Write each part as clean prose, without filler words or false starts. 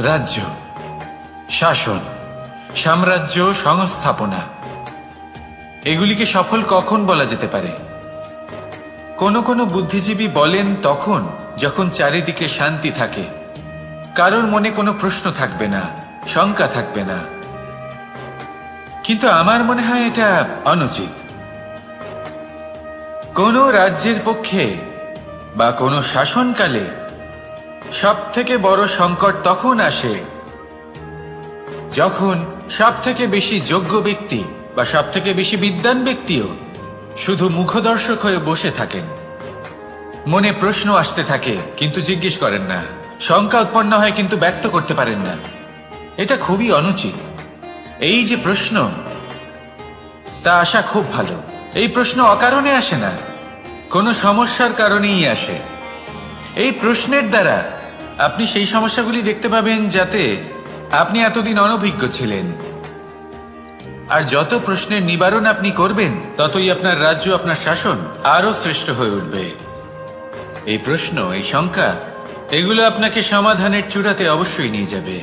রাজ্য, শাসন, সাম্রাজ্য, সংস্থাপনা, এগুলিকে সফল কখন বলা যেতে পারে? কোনো কোনো বুদ্ধিজীবী বলেন তখন যখন চারিদিকে শান্তি থাকে, কারোর মনে কোনো প্রশ্ন থাকবে না, শঙ্কা থাকবে না। কিন্তু আমার মনে হয় এটা অনুচিত। কোনো রাজ্যের পক্ষে বা কোনো শাসনকালে সব থেকে বড় সংকট তখন আসে যখন সব থেকে বেশি যোগ্য ব্যক্তি বা সব থেকে বেশি বিদ্বান ব্যক্তিও শুধু মুখদর্শক হয়ে বসে থাকেন। মনে প্রশ্ন আসতে থাকে কিন্তু জিজ্ঞেস করেন না, শঙ্কা উৎপন্ন হয় কিন্তু ব্যক্ত করতে পারেন না। এটা খুবই অনুচিত। এই যে প্রশ্ন, তা আসা খুব ভালো। এই প্রশ্ন অকারণে আসে না, কোনো সমস্যার কারণেই আসে। এই প্রশ্নের দ্বারা আপনি সেই সমস্যাগুলি দেখতে পাবেন যাতে আপনি এতদিন অনভিজ্ঞ ছিলেন। আর যত প্রশ্নের নিবারণ আপনি করবেন, ততই আপনার রাজ্য, আপনার শাসন আরো শ্রেষ্ঠ হয়ে উঠবে। এই প্রশ্ন, এই শঙ্কা, এগুলো আপনাকে সমাধানের চূড়াতে অবশ্যই নিয়ে যাবে।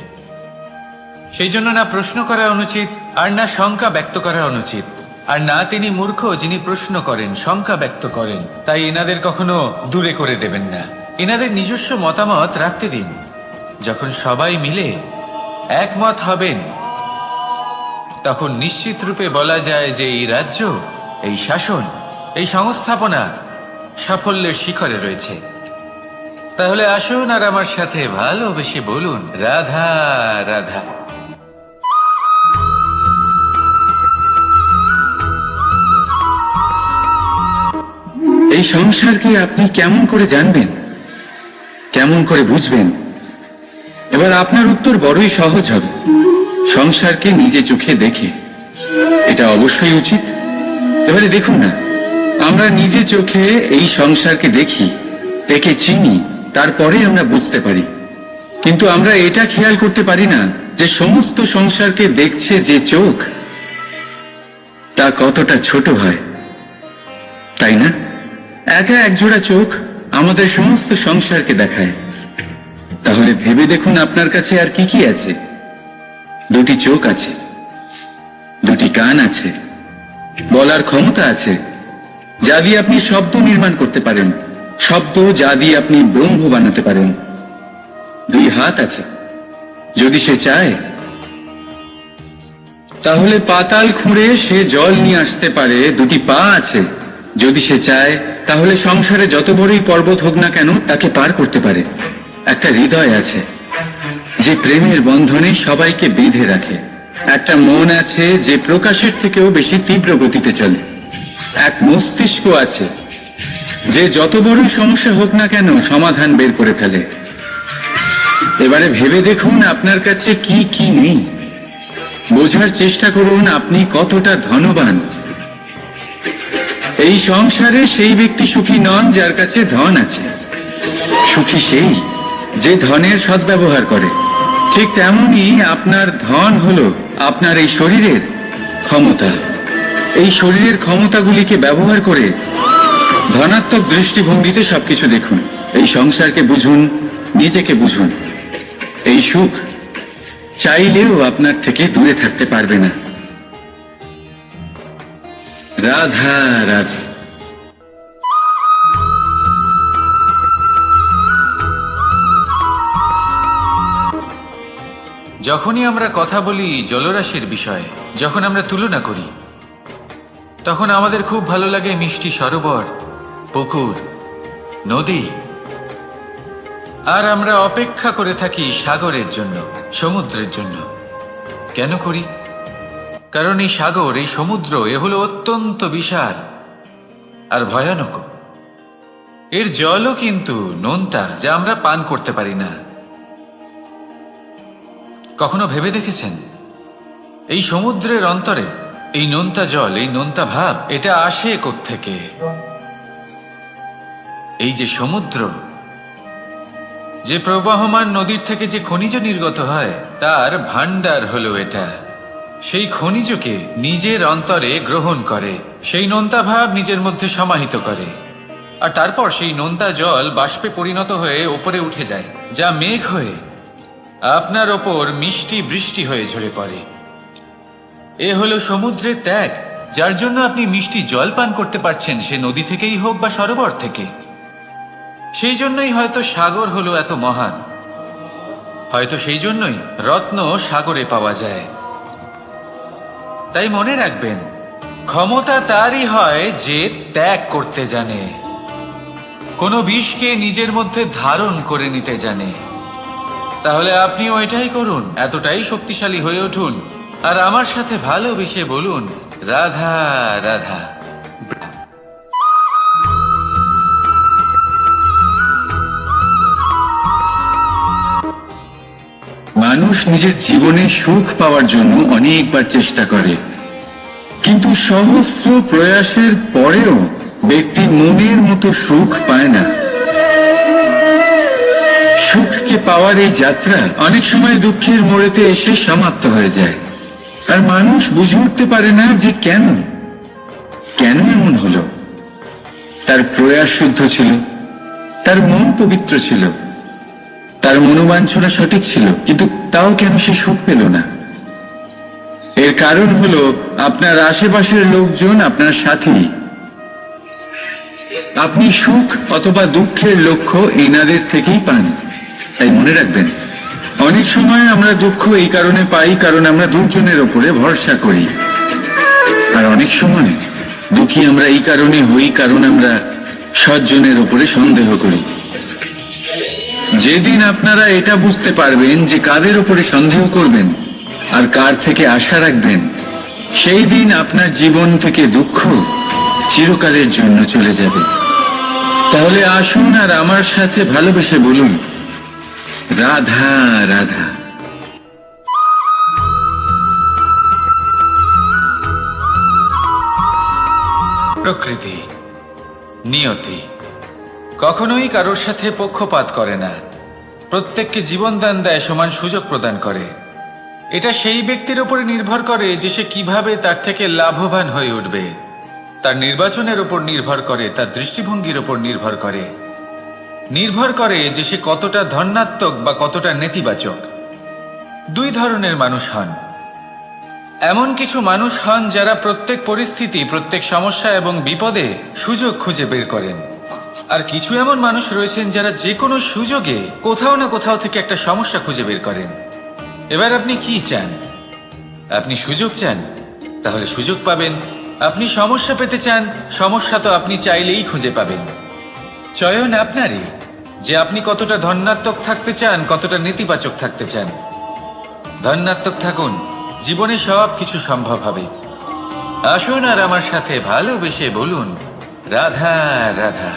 সেই জন্য না প্রশ্ন করা অনুচিত, আর না শঙ্কা ব্যক্ত করা অনুচিত, আর না তিনি মূর্খ যিনি প্রশ্ন করেন, শঙ্কা ব্যক্ত করেন। তাই এনাদের কখনো দূরে করে দেবেন না, এনাদের নিজস্ব মতামত রাখতে দিন। যখন সবাই মিলে একমত হবেন, তখন নিশ্চিত রূপে বলা যায় যে এই রাজ্য, এই শাসন, এই সংস্থাপনা সাফল্যের শিখরে রয়েছে। তাহলে আসুন আর আমার সাথে ভালোবেসে বলুন, রাধা রাধা। এই সংসারকে আপনি কেমন করে জানবেন, কেমন করে বুঝবেন? এবার আপনার উত্তর বড়ই সহজ হবে, সংসারকে নিজে চোখে দেখে। এটা অবশ্যই উচিত। এবারে দেখুন না, আমরা নিজে চোখে এই সংসারকে দেখি, একে চিনি, তারপরে আমরা বুঝতে পারি। কিন্তু আমরা এটা খেয়াল করতে পারি না যে সমস্ত সংসারকে দেখছে যে চোখ, তা কতটা ছোট হয়, তাই না? একা একজোড়া চোখ আমাদের সমস্ত সংসারকে দেখায়। তাহলে ভেবে দেখুন আপনার কাছে আর কি কি আছে। দুটি চোখ আছে, দুটি কান আছে, বলার ক্ষমতা আছে, যা দিয়ে আপনি শব্দ নির্মাণ করতে পারেন, শব্দ যা দিয়ে আপনি ব্রহ্ম বানাতে পারেন। দুই হাত আছে, যদি সে চায় তাহলে পাতাল খুঁড়ে সে জল নিয়ে আসতে পারে। দুটি পা আছে, যদি সে চায় তাহলে সংসারে যত বড়ই পর্বত হোক না কেন তাকে পার করতে পারে। একটা হৃদয় আছে যে প্রেমের বন্ধনে সবাইকে বেঁধে রাখে। একটা মন আছে যে প্রকাশের থেকেও বেশি তীব্র গতিতে চলে। এক মস্তিষ্ক আছে যে যত বড়ই সমস্যা হোক না কেন সমাধান বের করে ফেলে। এবারে ভেবে দেখুন আপনার কাছে কি কি নেই। বোঝার চেষ্টা করুন আপনি কতটা ধনবান। এই সংসারে সেই ব্যক্তি সুখী নন যার কাছে ধন আছে, সুখী সেই যে ধনের সদ্ব্যবহার করে। ঠিক তেমনি আপনার ধন হলো আপনার এই শরীরের ক্ষমতা। এই শরীরের ক্ষমতাগুলিকে ব্যবহার করে ধনাত্মক দৃষ্টিভঙ্গিতে সবকিছু দেখুন। এই সংসারকে বুঝুন, নিজেকে বুঝুন। এই সুখ চাইলেও আপনার থেকে দূরে থাকতে পারবে না। রাধা রাধা। যখনই আমরা কথা বলি জলরাশির বিষয়ে, যখন আমরা তুলনা করি, তখন আমাদের খুব ভালো লাগে মিষ্টি সরোবর, পুকুর, নদী। আর আমরা অপেক্ষা করে থাকি সাগরের জন্য, সমুদ্রের জন্য। কেন করি? কারণ এই সাগর, এই সমুদ্র, এ হলো অত্যন্ত বিশাল আর ভয়ানক। এর জলও কিন্তু নোনতা, যা আমরা পান করতে পারি না। কখনো ভেবে দেখেছেন এই সমুদ্রের অন্তরে এই নোনতা জল, এই নোনতা ভাব, এটা আসে কোত্থেকে? এই যে সমুদ্র, যে প্রবাহমান নদীর থেকে যে খনিজ নির্গত হয়, তার ভান্ডার হলো এটা। সেই খনিজকে নিজের অন্তরে গ্রহণ করে, সেই নোনতা ভাব নিজের মধ্যে সমাহিত করে, আর তারপর সেই নোনতা জল বাষ্পে পরিণত হয়ে উপরে উঠে যায়, যা মেঘ হয়ে আপনার ওপর মিষ্টি বৃষ্টি হয়ে ঝরে পড়ে। এ হলো সমুদ্রের ত্যাগ, যার জন্য আপনি মিষ্টি জল পান করতে পারছেন, সে নদী থেকেই হোক বা সরোবর থেকে। সেই জন্যই হয়তো সাগর হলো এত মহান, হয়তো সেই জন্যই রত্ন সাগরে পাওয়া যায়। তাই মনে রাখবেন, ক্ষমতা তারই হয় যে ত্যাগ করতে জানে, কোনো বিষকে নিজের মধ্যে ধারণ করে নিতে জানে। তাহলে আপনিও এটাই করুন, এতটাই শক্তিশালী হয়ে উঠুন, আর আমার সাথে ভালোবেসে বলুন, রাধা রাধা। মানুষ নিজের জীবনে সুখ পাওয়ার জন্য অনেকবার চেষ্টা করে, কিন্তু সহস্র প্রয়াসের পরেও ব্যক্তি মনের মতো সুখ পায় না। সুখকে পাওয়ার এই যাত্রা অনেক সময় দুঃখের মোড়েতে এসে সমাপ্ত হয়ে যায়, আর মানুষ বুঝে উঠতে পারে না যে কেন এমন হলো। তার প্রয়াস শুদ্ধ ছিল, তার মন পবিত্র ছিল, তার মনোবাঞ্ছনা সঠিক ছিল, কিন্তু তাও কেন সে সুখ পেল না? এর কারণ হলো আপনার আশেপাশের লোকজন আপনার সাথী। আপনি সুখ অথবা দুঃখের লক্ষ্য এনাদের থেকেই পান। তাই মনে রাখবেন, অনেক সময় আমরা দুঃখ এই কারণে পাই কারণ আমরা দুজনের ওপরে ভরসা করি, আর অনেক সময় দুঃখী আমরা এই কারণে হই কারণ আমরা সজ্জনের ওপরে সন্দেহ করি। যেদিন আপনারা এটা বুঝতে পারবেন যে কাদের ওপরে সন্দেহ করবেন আর কার থেকে আশা রাখবেন, সেই দিন আপনার জীবন থেকে দুঃখ চিরকালের জন্য চলে যাবে। তাহলে আসুন আর আমার সাথে ভালোবেসে বলুন, রাধা রাধা। প্রকৃতি, নিয়তি কখনোই কারোর সাথে পক্ষপাত করে না, প্রত্যেককে জীবনদান দেয়, সমান সুযোগ প্রদান করে। এটা সেই ব্যক্তির উপরে নির্ভর করে যে সে কিভাবে তার থেকে লাভবান হয়ে উঠবে, তার নির্বাচনের উপর নির্ভর করে, তার দৃষ্টিভঙ্গির উপর নির্ভর করে যে সে কতটা ধনাত্মক বা কতটা নেতিবাচক। দুই ধরনের মানুষ হন। এমন কিছু মানুষ হন যারা প্রত্যেক পরিস্থিতি, প্রত্যেক সমস্যা এবং বিপদে সুযোগ খুঁজে বের করেন, আর কিছু এমন মানুষ রয়েছেন যারা যে কোনো সুযোগে কোথাও না কোথাও থেকে একটা সমস্যা খুঁজে বের করেন। এবার আপনি কি চান? আপনি সুযোগ চান, তাহলে সুযোগ পাবেন। আপনি সমস্যা পেতে চান, সমস্যা তো আপনি চাইলেই খুঁজে পাবেন। চয়ন আপনারই, যে আপনি কতটা ধনাত্মক থাকতে চান, কতটা নেতিবাচক থাকতে চান। ধনাত্মক থাকুন, জীবনে সব কিছু সম্ভব হবে। আসুন আর আমার সাথে ভালোবেসে বলুন, রাধা রাধা।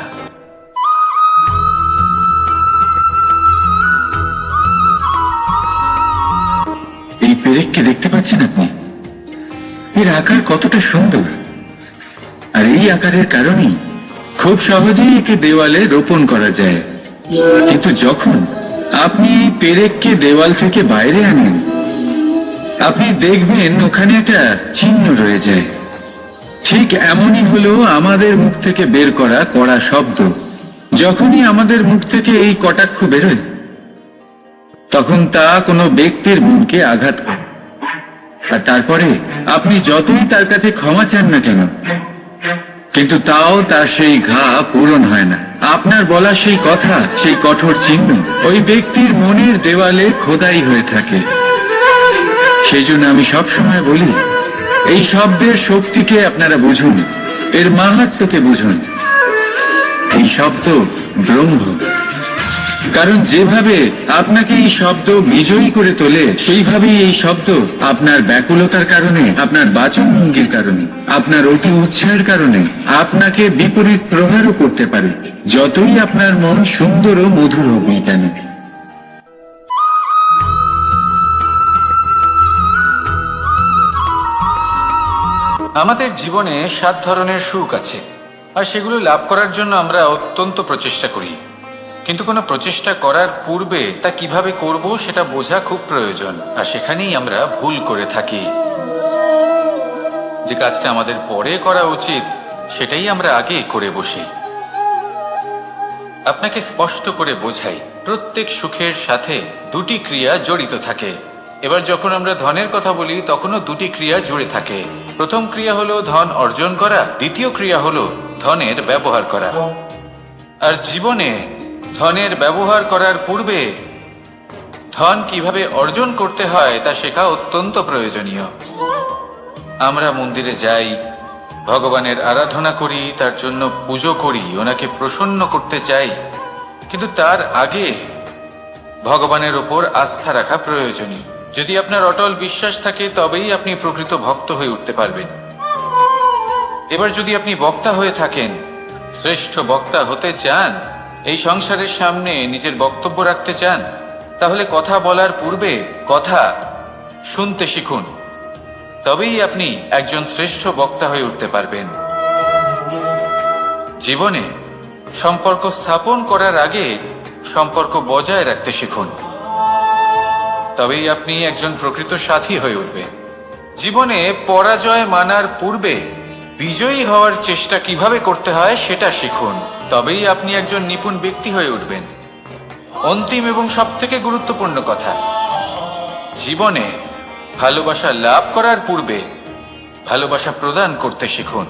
এই পেরেককে দেখতে পাচ্ছেন আপনি? এর আকার কতটা সুন্দর, আর এই আকারের কারণেই খুব সহজেই একে দেওয়ালে রোপণ করা যায়। কিন্তু যখন আপনি এই পেরেককে দেওয়াল থেকে বাইরে আনেন, আপনি দেখবেন ওখানে একটা চিহ্ন রয়ে যায়। ঠিক এমনই হলো আমাদের মুখ থেকে বের করা কড়া শব্দ। যখনই আমাদের মুখ থেকে এই কটাক্ষ বেরোয়, তখন তা কোনো ব্যক্তির মনকে আঘাত করে, আর তারপরে আপনি যতই তার কাছে ক্ষমা চান না কেন, কিন্তু তাও তার সেই ঘা পূরণ হয় না। আপনার বলা সেই কথা, সেই কঠোর চিহ্ন ওই ব্যক্তির মনের দেওয়ালে খোদাই হয়ে থাকে। সেই জন্য আমি সবসময় বলি, এই শব্দের শক্তিকে আপনারা বুঝুন, এর মাহাত্ম্যকে বুঝুন। এই শব্দ ব্রহ্ম, কারণ যেভাবে আপনাকে এই শব্দ বিজয়ী করে তোলে, সেইভাবেই এই শব্দ আপনার ব্যাকুলতার কারণে, আপনার বাচনভঙ্গির কারণে, আপনার অতি উৎসাহের কারণে আপনাকে বিপরীত প্রহারও করতে পারে, যতই আপনার মন সুন্দর ও মধুর হোক না কেন। আমাদের জীবনে 7 ধরনের সুখ আছে, আর সেগুলো লাভ করার জন্য আমরা অত্যন্ত প্রচেষ্টা করি। কিন্তু কোনো প্রচেষ্টা করার পূর্বে তা কিভাবে করব সেটা বোঝা খুব প্রয়োজন, আর সেখানেই আমরা ভুল করে থাকি। যে কাজটা আমাদের পরে করা উচিত সেটাই আমরা আগে করে বসি। আপনাকে স্পষ্ট করে বোঝাই, প্রত্যেক সুখের সাথে দুটি ক্রিয়া জড়িত থাকে। এবার যখন আমরা ধনের কথা বলি তখনও দুটি ক্রিয়া জুড়ে থাকে। প্রথম ক্রিয়া হলো ধন অর্জন করা, দ্বিতীয় ক্রিয়া হলো ধনের ব্যবহার করা। আর জীবনে ধনের ব্যবহার করার পূর্বে ধন কিভাবে অর্জন করতে হয় তা শেখা অত্যন্ত প্রয়োজনীয়। আমরা মন্দিরে যাই, ভগবানের আরাধনা করি, তার জন্য পুজো করি, ওনাকে প্রসন্ন করতে চাই, কিন্তু তার আগে ভগবানের ওপর আস্থা রাখা প্রয়োজনীয়। যদি আপনার অটল বিশ্বাস থাকে তবেই আপনি প্রকৃত ভক্ত হয়ে উঠতে পারবেন। এবার যদি আপনি বক্তা হয়ে থাকেন, শ্রেষ্ঠ বক্তা হতে চান, এই সংসারের সামনে নিজের বক্তব্য রাখতে চান, তাহলে কথা বলার পূর্বে কথা শুনতে শিখুন। তবেই আপনি একজন শ্রেষ্ঠ বক্তা হয়ে উঠতে পারবেন। জীবনে সম্পর্ক স্থাপন করার আগে সম্পর্ক বজায় রাখতে শিখুন, তবেই আপনি একজন প্রকৃত সাথী হয়ে উঠবেন। জীবনে পরাজয় মানার পূর্বে বিজয়ী হওয়ার চেষ্টা কিভাবে করতে হয় সেটা শিখুন, তবেই আপনি একজন নিপুণ ব্যক্তি হয়ে উঠবেন। অন্তিম এবং সবথেকে গুরুত্বপূর্ণ কথা, জীবনে ভালোবাসা লাভ করার পূর্বে ভালোবাসা প্রদান করতে শিখুন,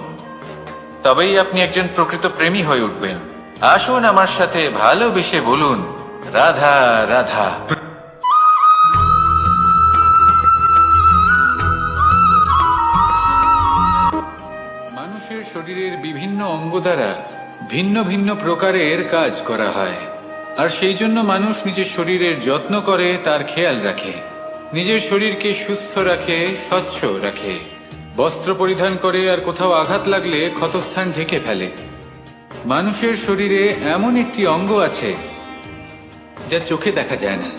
তবেই আপনি একজন প্রকৃত প্রেমী হয়ে উঠবেন। আসুন আমার সাথে ভালোবেসে বলুন, রাধা রাধা। মানুষের শরীরের বিভিন্ন অঙ্গ দ্বারা ভিন্ন ভিন্ন প্রকারের কাজ করা হয়, আর সেই জন্য মানুষ নিজের শরীরের যত্ন করে, তার খেয়াল রাখে, নিজের শরীরকে সুস্থ রাখে, স্বচ্ছ রাখে, বস্ত্র পরিধান করে, আর কোথাও আঘাত লাগলে ক্ষতস্থান ঢেকে ফেলে। মানুষের শরীরে এমন একটি অঙ্গ আছে যা চোখে দেখা যায় না,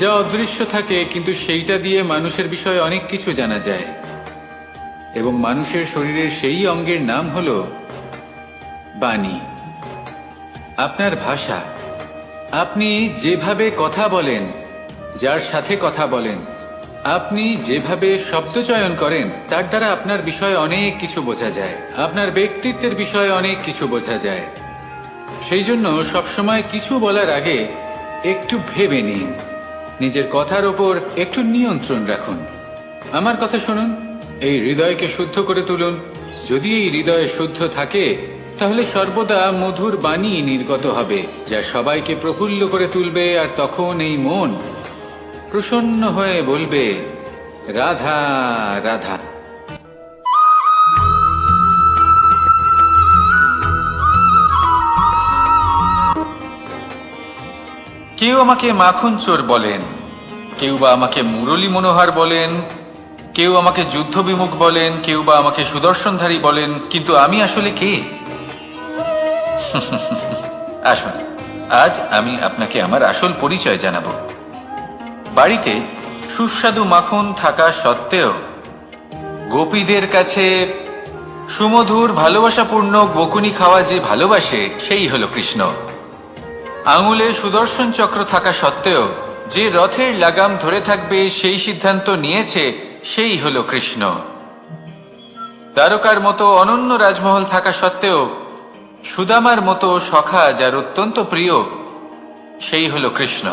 যা অদৃশ্য থাকে, কিন্তু সেইটা দিয়ে মানুষের বিষয়ে অনেক কিছু জানা যায়। এবং মানুষের শরীরের সেই অঙ্গের নাম হলো বাণী, আপনার ভাষা। আপনি যেভাবে কথা বলেন, যার সাথে কথা বলেন, আপনি যেভাবে শব্দ চয়ন করেন, তার দ্বারা আপনার বিষয়ে অনেক কিছু বোঝা যায়, আপনার ব্যক্তিত্বের বিষয়ে অনেক কিছু বোঝা যায়। সেই জন্য সবসময় কিছু বলার আগে একটু ভেবে নিন, নিজের কথার ওপর একটু নিয়ন্ত্রণ রাখুন। আমার কথা শুনুন, এই হৃদয়কে শুদ্ধ করে তুলুন। যদি এই হৃদয় শুদ্ধ থাকে তাহলে সর্বদা মধুর বাণী নির্গত হবে, যা সবাইকে প্রফুল্ল করে তুলবে, আর তখন এই মন প্রসন্ন হয়ে বলবে, রাধা রাধা। কেউ আমাকে মাখন চোর বলেন, কেউ বা আমাকে মুরলী মনোহর বলেন, কেউ আমাকে যুদ্ধ বিমুখ বলেন, কেউ বা আমাকে সুদর্শনধারী বলেন, কিন্তু আমি আসলে কে? আসুন, আজ আমি আপনাকে আমার আসল পরিচয় জানাবো। বাড়িতে সুস্বাদু মাখন থাকা সত্ত্বেও গোপীদের কাছে সুমধুর ভালোবাসাপূর্ণ বকুনি খাওয়া যে ভালোবাসে, সেই হলো কৃষ্ণ। আঙুলে সুদর্শন চক্র থাকা সত্ত্বেও যে রথের লাগাম ধরে থাকবে সেই সিদ্ধান্ত নিয়েছে, সেই হলো কৃষ্ণ। দ্বারকার মতো অনন্য রাজমহল থাকা সত্ত্বেও সুদামার মতো সখা যার অত্যন্ত প্রিয়, সেই হলো কৃষ্ণ।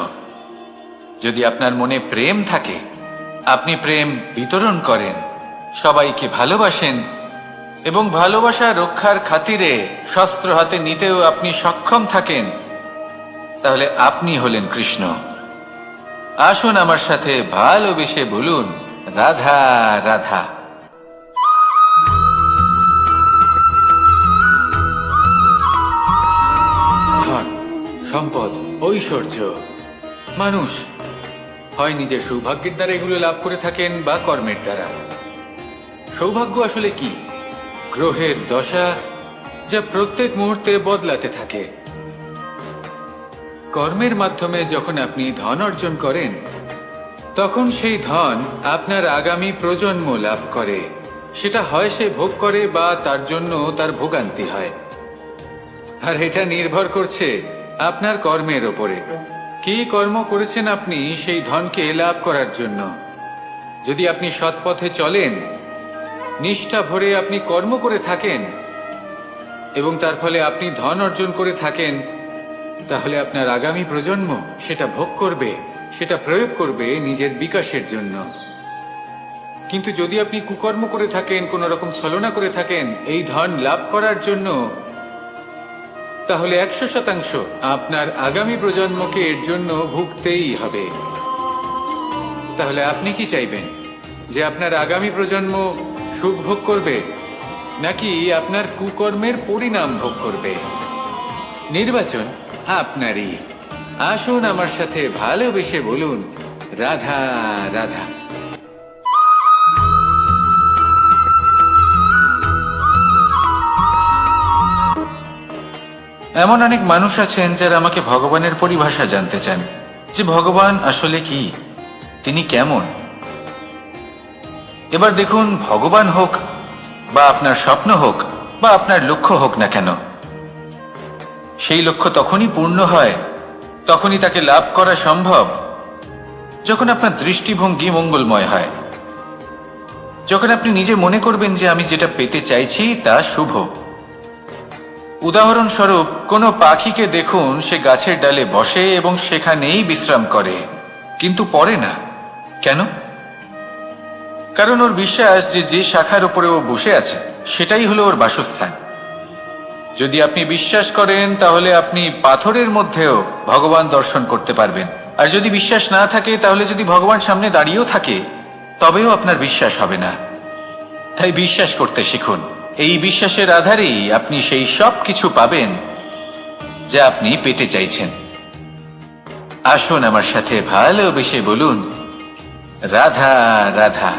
যদি আপনার মনে প্রেম থাকে, আপনি প্রেম বিতরণ করেন, সবাইকে ভালোবাসেন, এবং ভালোবাসা রক্ষার খাতিরে শস্ত্র হাতে নিতেও আপনি সক্ষম থাকেন, তাহলে আপনি হলেন কৃষ্ণ। আসুন আমার সাথে ভালোবেসে বলুন, রাধা রাধা। ধন, সম্পদ, ঐশ্বর্য, মানুষ হয় নিজের সৌভাগ্যের দ্বারা এগুলো লাভ করে থাকেন বা কর্মের দ্বারা। সৌভাগ্য আসলে কি? গ্রহের দশা, যা প্রত্যেক মুহূর্তে বদলাতে থাকে। কর্মের মাধ্যমে যখন আপনি ধন অর্জন করেন, তখন সেই ধন আপনার আগামী প্রজন্ম লাভ করে। সেটা হয় সে ভোগ করে বা তার জন্য তার ভোগান্তি হয়। আর এটা নির্ভর করছে আপনার কর্মের ওপরে। কি কর্ম করেছেন আপনি সেই ধনকে লাভ করার জন্য? যদি আপনি সৎ পথে চলেন, নিষ্ঠা ভরে আপনি কর্ম করে থাকেন এবং তার ফলে আপনি ধন অর্জন করে থাকেন, তাহলে আপনার আগামী প্রজন্ম সেটা ভোগ করবে, সেটা প্রয়োগ করবে নিজের বিকাশের জন্য। কিন্তু যদি আপনি কুকর্ম করে থাকেন, কোন রকম ছলনা করে থাকেন এই ধন লাভ করার জন্য, তাহলে 100% আপনার আগামী প্রজন্মকে এর জন্য ভুগতেই হবে। তাহলে আপনি কি চাইবেন, যে আপনার আগামী প্রজন্ম সুখ ভোগ করবে, নাকি আপনার কুকর্মের পরিণাম ভোগ করবে? নির্বাচন আপনারই। আসুন আমার সাথে ভালোবেসে বলুন, রাধা রাধা। এমন অনেক মানুষ আছেন যারা আমাকে ভগবানের পরিভাষা জানতে চান, যে ভগবান আসলে কি, তিনি কেমন। এবার দেখুন, ভগবান হোক বা আপনার স্বপ্ন হোক বা আপনার লক্ষ্য হোক না কেন, সেই লক্ষ্য তখনই পূর্ণ হয়, তখনই তাকে লাভ করা সম্ভব যখন আপনার দৃষ্টিভঙ্গি মঙ্গলময় হয়, যখন আপনি নিজে মনে করবেন যে আমি যেটা পেতে চাইছি তা শুভ। উদাহরণস্বরূপ, কোনো পাখিকে দেখুন, সে গাছের ডালে বসে এবং সেখানেই বিশ্রাম করে, কিন্তু পড়ে না। কেন? কারণ ওর বিশ্বাস যে যে শাখার উপরে ও বসে আছে সেটাই হলো ওর বাসস্থান। যদি আপনি বিশ্বাস করেন, তাহলে আপনি পাথরের মধ্যেও ভগবান দর্শন করতে পারবেন। আর যদি বিশ্বাস না থাকে, তাহলে যদি ভগবান সামনে দাঁড়িয়েও থাকে, তবেও আপনার বিশ্বাস হবে না। তাই বিশ্বাস করতে শিখুন। এই বিশ্বাসের আধারেই আপনি সেই সব কিছু পাবেন যা আপনি পেতে চাইছেন। আসুন আমার সাথে ভালোবেসে বলুন, রাধা রাধা।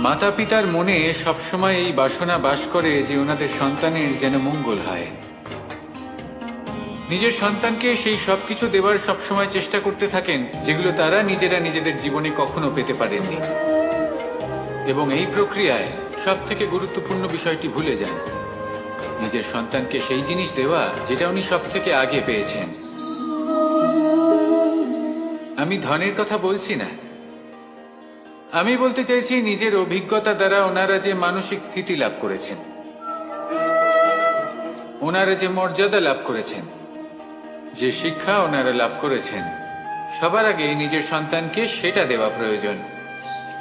মাতা পিতার মনে সবসময় এই বাসনা বাস করে যে ওনাদের সন্তানের যেন মঙ্গল হয়। নিজের সন্তানকে সেই সবকিছু দেবার সবসময় চেষ্টা করতে থাকেন যেগুলো তারা নিজেরা নিজেদের জীবনে কখনো পেতে পারেননি। এবং এই প্রক্রিয়ায় সব থেকে গুরুত্বপূর্ণ বিষয়টি ভুলে যান, নিজের সন্তানকে সেই জিনিস দেওয়া যেটা উনি সব থেকে আগে পেয়েছেন। আমি ধনের কথা বলছি না, আমি বলতে চাইছি নিজের অভিজ্ঞতা দ্বারা ওনারা যে মানসিক স্থিতি লাভ করেছেন, ওনারা যে মর্যাদা লাভ করেছেন, যে শিক্ষা ওনারা লাভ করেছেন, সবার আগে নিজের সন্তানকে সেটা দেওয়া প্রয়োজন।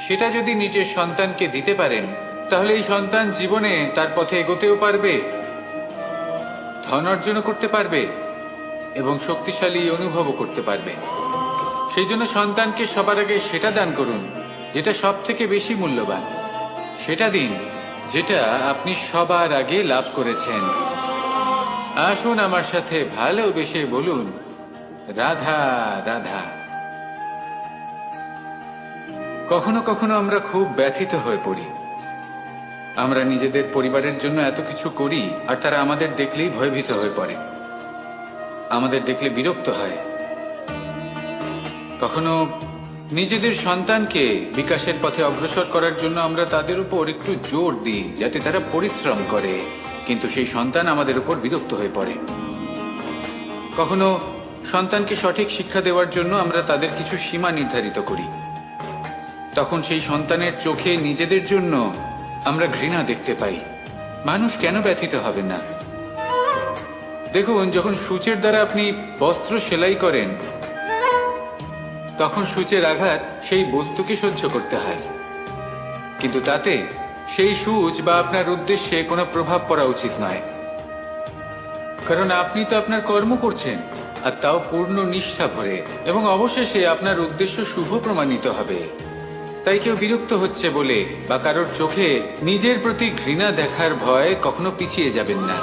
সেটা যদি নিজের সন্তানকে দিতে পারেন, তাহলে এই সন্তান জীবনে তার পথে এগোতেও পারবে, ধন অর্জনও করতে পারবে এবং শক্তিশালী অনুভবও করতে পারবে। সেই জন্য সন্তানকে সবার আগে সেটা দান করুন যেটা সব থেকে বেশি মূল্যবান। সেটা দিন যেটা আপনি সবার আগে লাভ করেছেন। আসুন আমার সাথে ভালোবেসে বলুন, রাধা রাধা। কখনো কখনো আমরা খুব ব্যথিত হয়ে পড়ি। আমরা নিজেদের পরিবারের জন্য এত কিছু করি, আর তারা আমাদের দেখলেই ভয়ভীত হয়ে পড়ে, আমাদের দেখলে বিরক্ত হয়। কখনো নিজেদের সন্তানকে বিকাশের পথে অগ্রসর করার জন্য আমরা তাদের উপর একটু জোর দিই যাতে তারা পরিশ্রম করে, কিন্তু সেই সন্তান আমাদের উপর বিরক্ত হয়ে পড়ে। কখনো সন্তানকে সঠিক শিক্ষা দেওয়ার জন্য আমরা তাদের কিছু সীমা নির্ধারিত করি, তখন সেই সন্তানের চোখে নিজেদের জন্য আমরা ঘৃণা দেখতে পাই। মানুষ কেন ব্যথিত হবেন না? দেখুন, যখন সূচের দ্বারা আপনি বস্ত্র সেলাই করেন, তখন সূচের আঘাত সেই বস্তুকে সহ্য করতে হয়, কিন্তু তাতে সেই সূচ বা আপনার উদ্দেশ্যে কোনো প্রভাব পড়া উচিত নয়, কারণ আপনি তো আপনার কর্ম করছেন, আর তাও পূর্ণ নিষ্ঠা ভরে, এবং অবশেষে আপনার উদ্দেশ্য শুভ প্রমাণিত হবে। তাই কেউ বিরক্ত হচ্ছে বলে বা কারোর চোখে নিজের প্রতি ঘৃণা দেখার ভয় কখনো পিছিয়ে যাবেন না।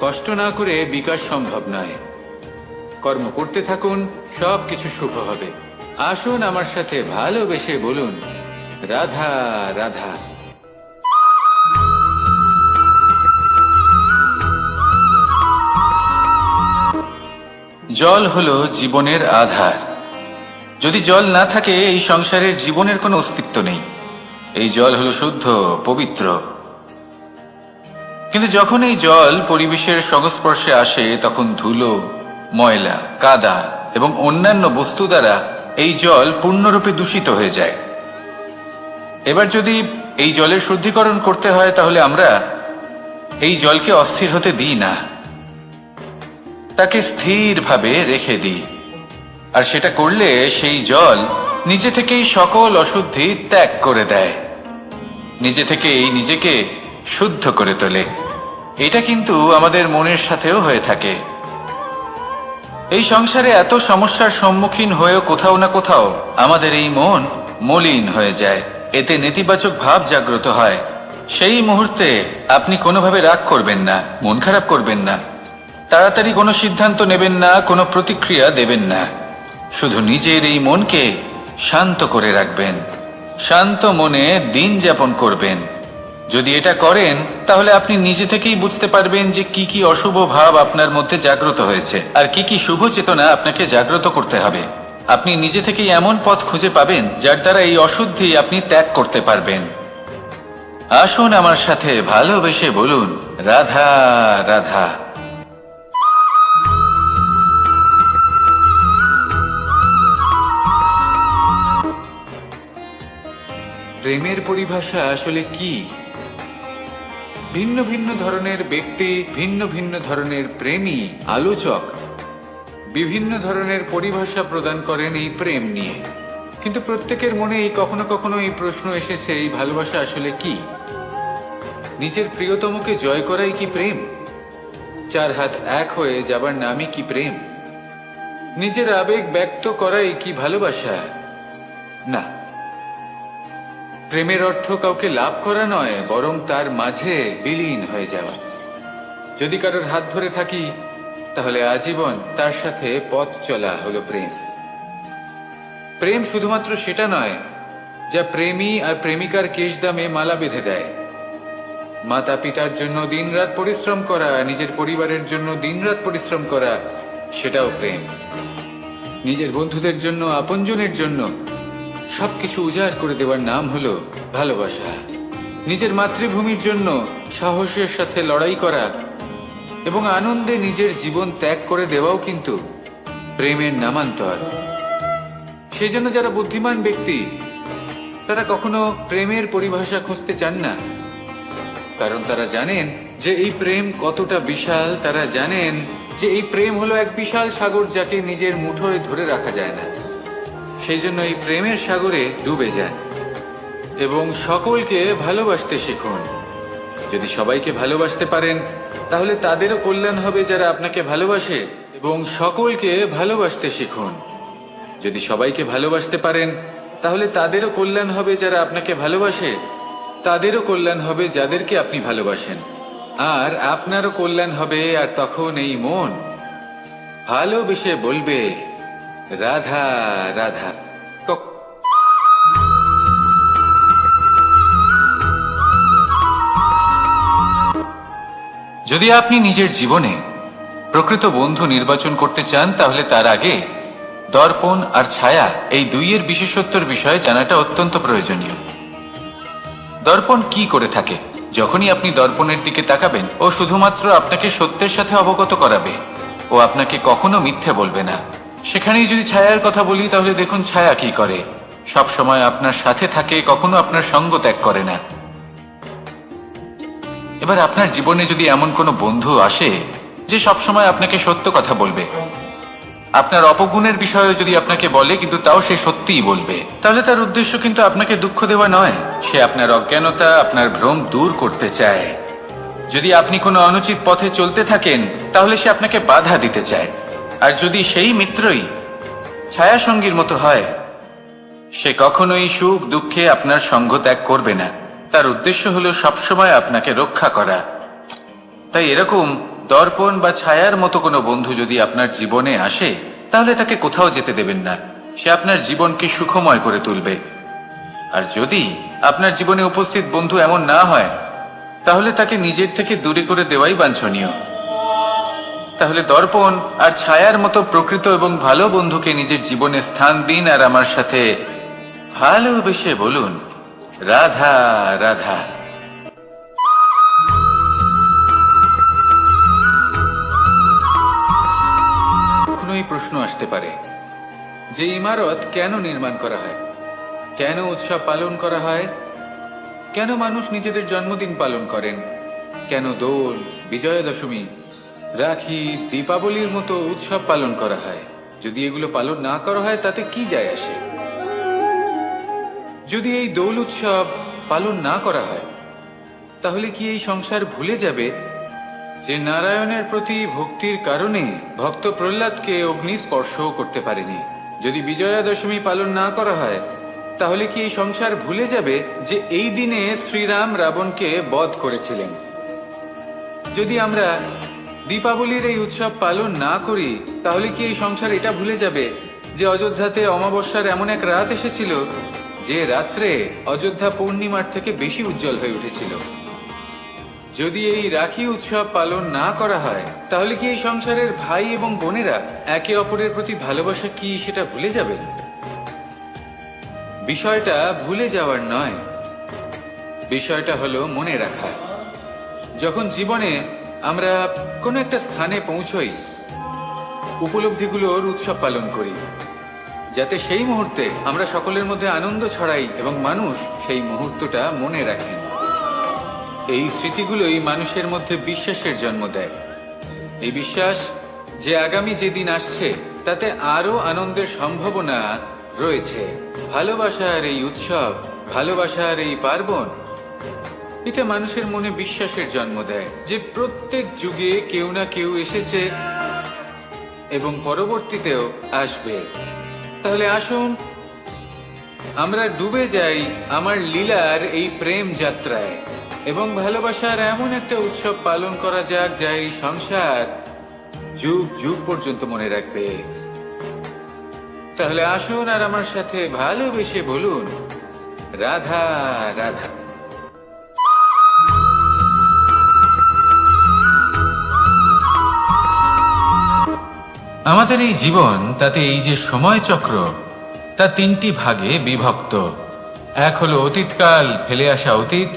কষ্ট না করে বিকাশ সম্ভব নয়। কর্ম করতে থাকুন, সব কিছু শুভ হবে। আসুন আমার সাথে ভালোবেসে বলুন, রাধা রাধা। জল হলো জীবনের আধার। যদি জল না থাকে, এই সংসারের জীবনের কোনো অস্তিত্ব নেই। এই জল হলো শুদ্ধ, পবিত্র। কিন্তু যখন এই জল পরিবেশের সংস্পর্শে আসে, তখন ধুলো, ময়লা, কাদা এবং অন্যান্য বস্তু দ্বারা এই জল পূর্ণরূপে দূষিত হয়ে যায়। এবার যদি এই জলের শুদ্ধিকরণ করতে হয় তাহলে আমরা এই জলকে অস্থির হতে দিই না, তাকে স্থিরভাবে রেখে দিই। আর সেটা করলে সেই জল নিজে থেকেই সকল অশুদ্ধি ত্যাগ করে দেয়, নিজে থেকেই নিজেকে শুদ্ধ করে তোলে। এটা কিন্তু আমাদের মনের সাথেও হয়ে থাকে। এই সংসারে এত সমস্যার সম্মুখীন হয়েও কোথাও না কোথাও আমাদের এই মন মলিন হয়ে যায়, এতে নেতিবাচক ভাব জাগ্রত হয়। সেই মুহূর্তে আপনি কোনোভাবে রাগ করবেন না, মন খারাপ করবেন না, তাড়াতাড়ি কোনো সিদ্ধান্ত নেবেন না, কোনো প্রতিক্রিয়া দেবেন না। শুধু নিজের এই মনকে শান্ত করে রাখবেন, শান্ত মনে দিন যাপন করবেন। যদি এটা করেন তাহলে আপনি নিজে থেকেই বুঝতে পারবেন যে কি কি অশুভ ভাব আপনার মধ্যে জাগ্রত হয়েছে আর কি কি শুভ চেতনা আপনাকে জাগ্রত করতে হবে। আপনি নিজে থেকেই এমন পথ খুঁজে পাবেন যার দ্বারা এই অশুদ্ধি আপনি ত্যাগ করতে পারবেন। আসুন আমার সাথে ভালোবেসে বলুন, রাধা রাধা। প্রেমের পরিভাষা আসলে কি? ভিন্ন ভিন্ন ধরনের ব্যক্তি, ভিন্ন ভিন্ন ধরনের প্রেমী আলোচক বিভিন্ন ধরনের পরিভাষা প্রদান করেন এই প্রেম নিয়ে। কিন্তু প্রত্যেকের মনেই কখনো কখনো এই প্রশ্ন এসেছে, এই ভালোবাসা আসলে কি? নিজের প্রিয়তমকে জয় করাই কি প্রেম? চার হাত এক হয়ে যাবার নামই কি প্রেম? নিজের আবেগ ব্যক্ত করাই কি ভালোবাসা? না, প্রেমের অর্থ কাউকে লাভ করা নয়, বরং তার মাঝে বিলীন হয়ে যাওয়া। যদি কারোর হাত ধরে থাকি তাহলে আজীবন তার সাথে পথ চলা হলো প্রেম। প্রেম শুধুমাত্র সেটা নয় যা প্রেমী আর প্রেমিকার কেশদামে মালা বেঁধে দেয়। মাতা পিতার জন্য দিনরাত পরিশ্রম করা, নিজের পরিবারের জন্য দিনরাত পরিশ্রম করা, সেটাও প্রেম। নিজের বন্ধুদের জন্য, আপনজনের জন্য সবকিছু উজাড় করে দেওয়ার নাম হলো ভালোবাসা। নিজের মাতৃভূমির জন্য সাহসের সাথে লড়াই করা এবং আনন্দে নিজের জীবন ত্যাগ করে দেওয়াও কিন্তু প্রেমের নামান্তর। সেই জন্য যারা বুদ্ধিমান ব্যক্তি তারা কখনো প্রেমের পরিভাষা খুঁজতে চান না, কারণ তারা জানেন যে এই প্রেম কতটা বিশাল। তারা জানেন যে এই প্রেম হলো এক বিশাল সাগর যাকে নিজের মুঠোয় ধরে রাখা যায় না। সেই জন্য এই প্রেমের সাগরে ডুবে যান এবং সকলকে ভালোবাসতে শিখুন। যদি সবাইকে ভালোবাসতে পারেন তাহলে তাদেরও কল্যাণ হবে যারা আপনাকে ভালোবাসে, এবং সকলকে ভালোবাসতে শিখুন। যদি সবাইকে ভালোবাসতে পারেন তাহলে তাদেরও কল্যাণ হবে যারা আপনাকে ভালোবাসে, তাদেরও কল্যাণ হবে যাদেরকে আপনি ভালোবাসেন, আর আপনারও কল্যাণ হবে। আর তখন এই মন ভালোবেসে বলবে, রাধা রাধা। যদি আপনি নিজের জীবনে প্রকৃত বন্ধু নির্বাচন করতে চান তাহলে তার আগে দর্পণ আর ছায়া এই দুইয়ের বিশেষত্বর বিষয়ে জানাটা অত্যন্ত প্রয়োজনীয়। দর্পণ কি করে থাকে? যখনই আপনি দর্পণের দিকে তাকাবেন ও শুধুমাত্র আপনাকে সত্যের সাথে অবগত করাবে, ও আপনাকে কখনো মিথ্যে বলবে না। সেখানেই যদি ছায়ার কথা বলি তাহলে দেখুন ছায়া কি করে, সব সময় আপনার সাথে থাকে, কখনো আপনার সঙ্গ ত্যাগ করে না। এবার আপনার জীবনে যদি এমন কোনো বন্ধু আসে যে সবসময় আপনাকে সত্য কথা বলবে, আপনার অপগুণের বিষয়ে যদি আপনাকে বলে কিন্তু তাও সে সত্যিই বলবে, তাহলে তার উদ্দেশ্য কিন্তু আপনাকে দুঃখ দেওয়া নয়। সে আপনার অজ্ঞানতা, আপনার ভ্রম দূর করতে চায়। যদি আপনি কোনো অনুচিত পথে চলতে থাকেন তাহলে সে আপনাকে বাধা দিতে চায়। আর যদি সেই মিত্রই ছায়া সঙ্গীর মতো হয়, সে কখনোই সুখ দুঃখে আপনার সঙ্গ ত্যাগ করবে না। তার উদ্দেশ্য হলো সবসময় আপনাকে রক্ষা করা। তাই এরকম দর্পণ বা ছায়ার মতো কোনো বন্ধু যদি আপনার জীবনে আসে তাহলে তাকে কোথাও যেতে দেবেন না। সে আপনার জীবনকে সুখময় করে তুলবে। আর যদি আপনার জীবনে উপস্থিত বন্ধু এমন না হয় তাহলে তাকে নিজের থেকে দূরে করে দেওয়াই বাঞ্ছনীয়। তাহলে দর্পণ আর ছায়ার মতো প্রকৃত এবং ভালো বন্ধুকে নিজের জীবনে স্থান দিন আর আমার সাথে ভালোবেসে বলুন, রাধা রাধা। কখনোই প্রশ্ন আসতে পারে যে ইমারত কেন নির্মাণ করা হয়, কেন উৎসব পালন করা হয়, কেন মানুষ নিজেদের জন্মদিন পালন করেন, কেন দোল, বিজয়া দশমী, রাখি, দীপাবলির মতো উৎসব পালন করা হয়। যদি এগুলো পালন না করা হয় তাতে কি যায় আসে? যদি এই দোল উৎসব পালন না করা হয় তাহলে কি এই সংসার ভুলে যাবে যে নারায়ণের প্রতি ভক্তির কারণে ভক্ত প্রহ্লাদকে অগ্নি স্পর্শও করতে পারেনি? যদি বিজয়া দশমী পালন না করা হয় তাহলে কি এই সংসার ভুলে যাবে যে এই দিনে শ্রীরাম রাবণকে বধ করেছিলেন? যদি আমরা দীপাবলির এই উৎসব পালন না করি তাহলে কি এই সংসার এটা ভুলে যাবে যে অযোধ্যাতে অমাবস্যার এমন এক রাত এসেছিল যে রাত্রে অযোধ্যা পূর্ণিমার থেকে বেশি উজ্জ্বল হয়ে উঠেছিল? যদি এই রাখি উৎসব পালন না করা হয় তাহলে কি এই সংসারের ভাই এবং বোনেরা একে অপরের প্রতি ভালোবাসা কি সেটা ভুলে যাবেন? বিষয়টা ভুলে যাওয়ার নয়, বিষয়টা হলো মনে রাখা। যখন জীবনে আমরা কোনো একটা স্থানে পৌঁছই, উপলব্ধিগুলোর উৎসব পালন করি, যাতে সেই মুহূর্তে আমরা সকলের মধ্যে আনন্দ ছড়াই এবং মানুষ সেই মুহূর্তটা মনে রাখেন। এই স্মৃতিগুলোই মানুষের মধ্যে বিশ্বাসের জন্ম দেয়। এই বিশ্বাস যে আগামী যে দিন আসছে তাতে আরো আনন্দের সম্ভাবনা রয়েছে। ভালোবাসার এই উৎসব, ভালোবাসার এই পার্বণ, এটা মানুষের মনে বিশ্বাসের জন্ম দেয় যে প্রত্যেক যুগে কেউ না কেউ এসেছে এবং পরবর্তীতেও আসবে। তাহলে আসুন আমরা ডুবে যাই আমার লীলার এই প্রেম যাত্রায় এবং ভালোবাসার এমন একটা উৎসব পালন করা যাক যা এই সংসার যুগ যুগ পর্যন্ত মনে রাখবে। তাহলে আসুন আর আমার সাথে ভালোবেসে বলুন, রাধা রাধা। আমাদের এই জীবন, তাতে এই যে সময় চক্র, তা তিনটি ভাগে বিভক্ত। এক হলো অতীতকাল, ফেলে আসা অতীত,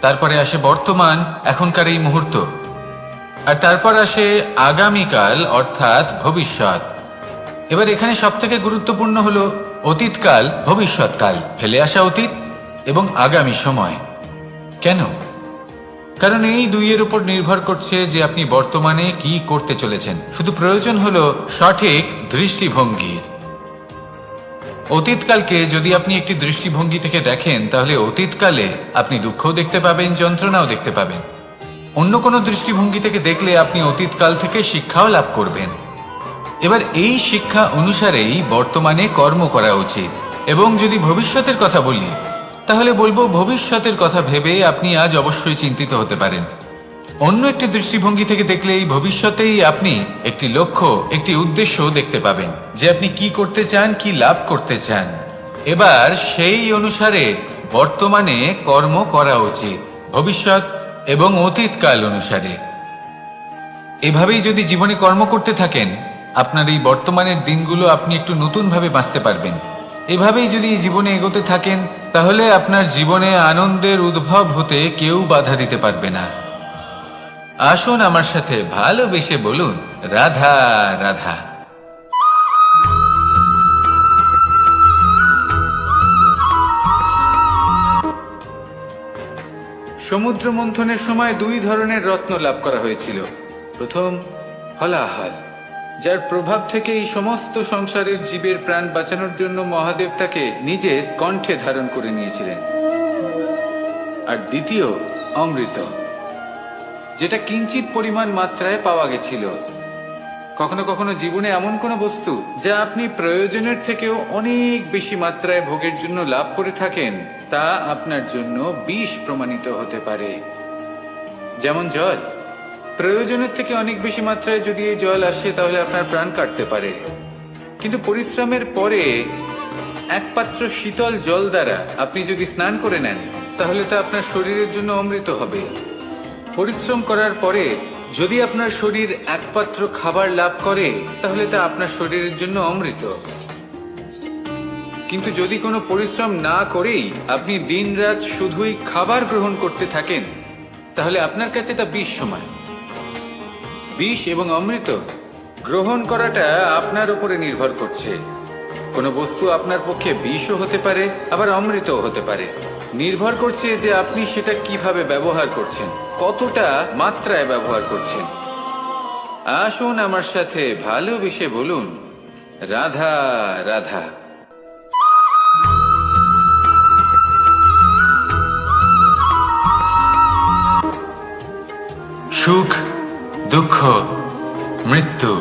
তারপরে আসে বর্তমান, এখনকার এই মুহূর্ত, আর তারপর আসে আগামীকাল অর্থাৎ ভবিষ্যৎ। এবার এখানে সবথেকে গুরুত্বপূর্ণ হলো অতীতকাল, ভবিষ্যৎকাল, ফেলে আসা অতীত এবং আগামী সময়। কেন? কারণ এই দুইয়ের উপর নির্ভর করছে যে আপনি বর্তমানে কি করতে চলেছেন। শুধু প্রয়োজন হলো সঠিক দৃষ্টিভঙ্গির। অতীতকালকে যদি আপনি একটি দৃষ্টিভঙ্গি থেকে দেখেন তাহলে অতীতকালে আপনি দুঃখও দেখতে পাবেন, যন্ত্রণাও দেখতে পাবেন। অন্য কোনো দৃষ্টিভঙ্গি থেকে দেখলে আপনি অতীতকাল থেকে শিক্ষাও লাভ করবেন। এবার এই শিক্ষা অনুসারেই বর্তমানে কর্ম করা উচিত। এবং যদি ভবিষ্যতের কথা বলি তাহলে বলবো, ভবিষ্যতের কথা ভেবে আপনি আজ অবশ্যই চিন্তিত হতে পারেন। অন্য একটি দৃষ্টিভঙ্গি থেকে দেখলে এই ভবিষ্যতেই আপনি একটি লক্ষ্য, একটি উদ্দেশ্য দেখতে পাবেন যে আপনি কি করতে চান, কি লাভ করতে চান। এবার সেই অনুসারে বর্তমানে কর্ম করা উচিত, ভবিষ্যৎ এবং অতীতকাল অনুসারে। এভাবেই যদি জীবনে কর্ম করতে থাকেন, আপনার এই বর্তমানের দিনগুলো আপনি একটু নতুন ভাবে বাঁচতে পারবেন। এভাবেই যদি জীবনে এগোতে থাকেন তাহলে আপনার জীবনে আনন্দের উদ্ভব হতে কেউ বাধা দিতে পারবে না। আসুন আমার সাথে ভালোবেসে বলুন, রাধা রাধা। সমুদ্র মন্থনের সময় দুই ধরনের রত্ন লাভ করা হয়েছিল। প্রথম হলাহল, যার প্রভাব থেকে এই সমস্ত সংসারের জীবের প্রাণ বাঁচানোর জন্য মহাদেব তাকে নিজের কণ্ঠে ধারণ করে নিয়েছিলেন। আর দ্বিতীয় অমৃত, যেটা কিঞ্চিত পরিমাণ মাত্রায় পাওয়া গেছিল। কখনো কখনো জীবনে এমন কোনো বস্তু যা আপনি প্রয়োজনের থেকেও অনেক বেশি মাত্রায় ভোগের জন্য লাভ করে থাকেন, তা আপনার জন্য বিষ প্রমাণিত হতে পারে। যেমন জল, প্রয়োজনের থেকে অনেক বেশি মাত্রায় যদি এই জল আসে তাহলে আপনার প্রাণ কাটতে পারে। কিন্তু পরিশ্রমের পরে এক পাত্র শীতল জল দ্বারা আপনি যদি স্নান করে নেন তাহলে তা আপনার শরীরের জন্য অমৃত হবে। পরিশ্রম করার পরে যদি আপনার শরীর এক পাত্র খাবার লাভ করে তাহলে তা আপনার শরীরের জন্য অমৃত। কিন্তু যদি কোনো পরিশ্রম না করেই আপনি দিনরাত শুধুই খাবার গ্রহণ করতে থাকেন তাহলে আপনার কাছে তা বিষ সমান। বিষ এবং অমৃত গ্রহণ করাটা আপনার উপরে নির্ভর করছে। কোনো বস্তু আপনার পক্ষে বিষও হতে পারে, আবার অমৃতও হতে পারে। নির্ভর করছে যে আপনি সেটা কিভাবে ব্যবহার করছেন, কতটা মাত্রায় ব্যবহার করছেন। আসুন আমার সাথে ভালোবেসে বলুন, রাধা রাধা। সুখ, দুঃখ, মৃত্যু,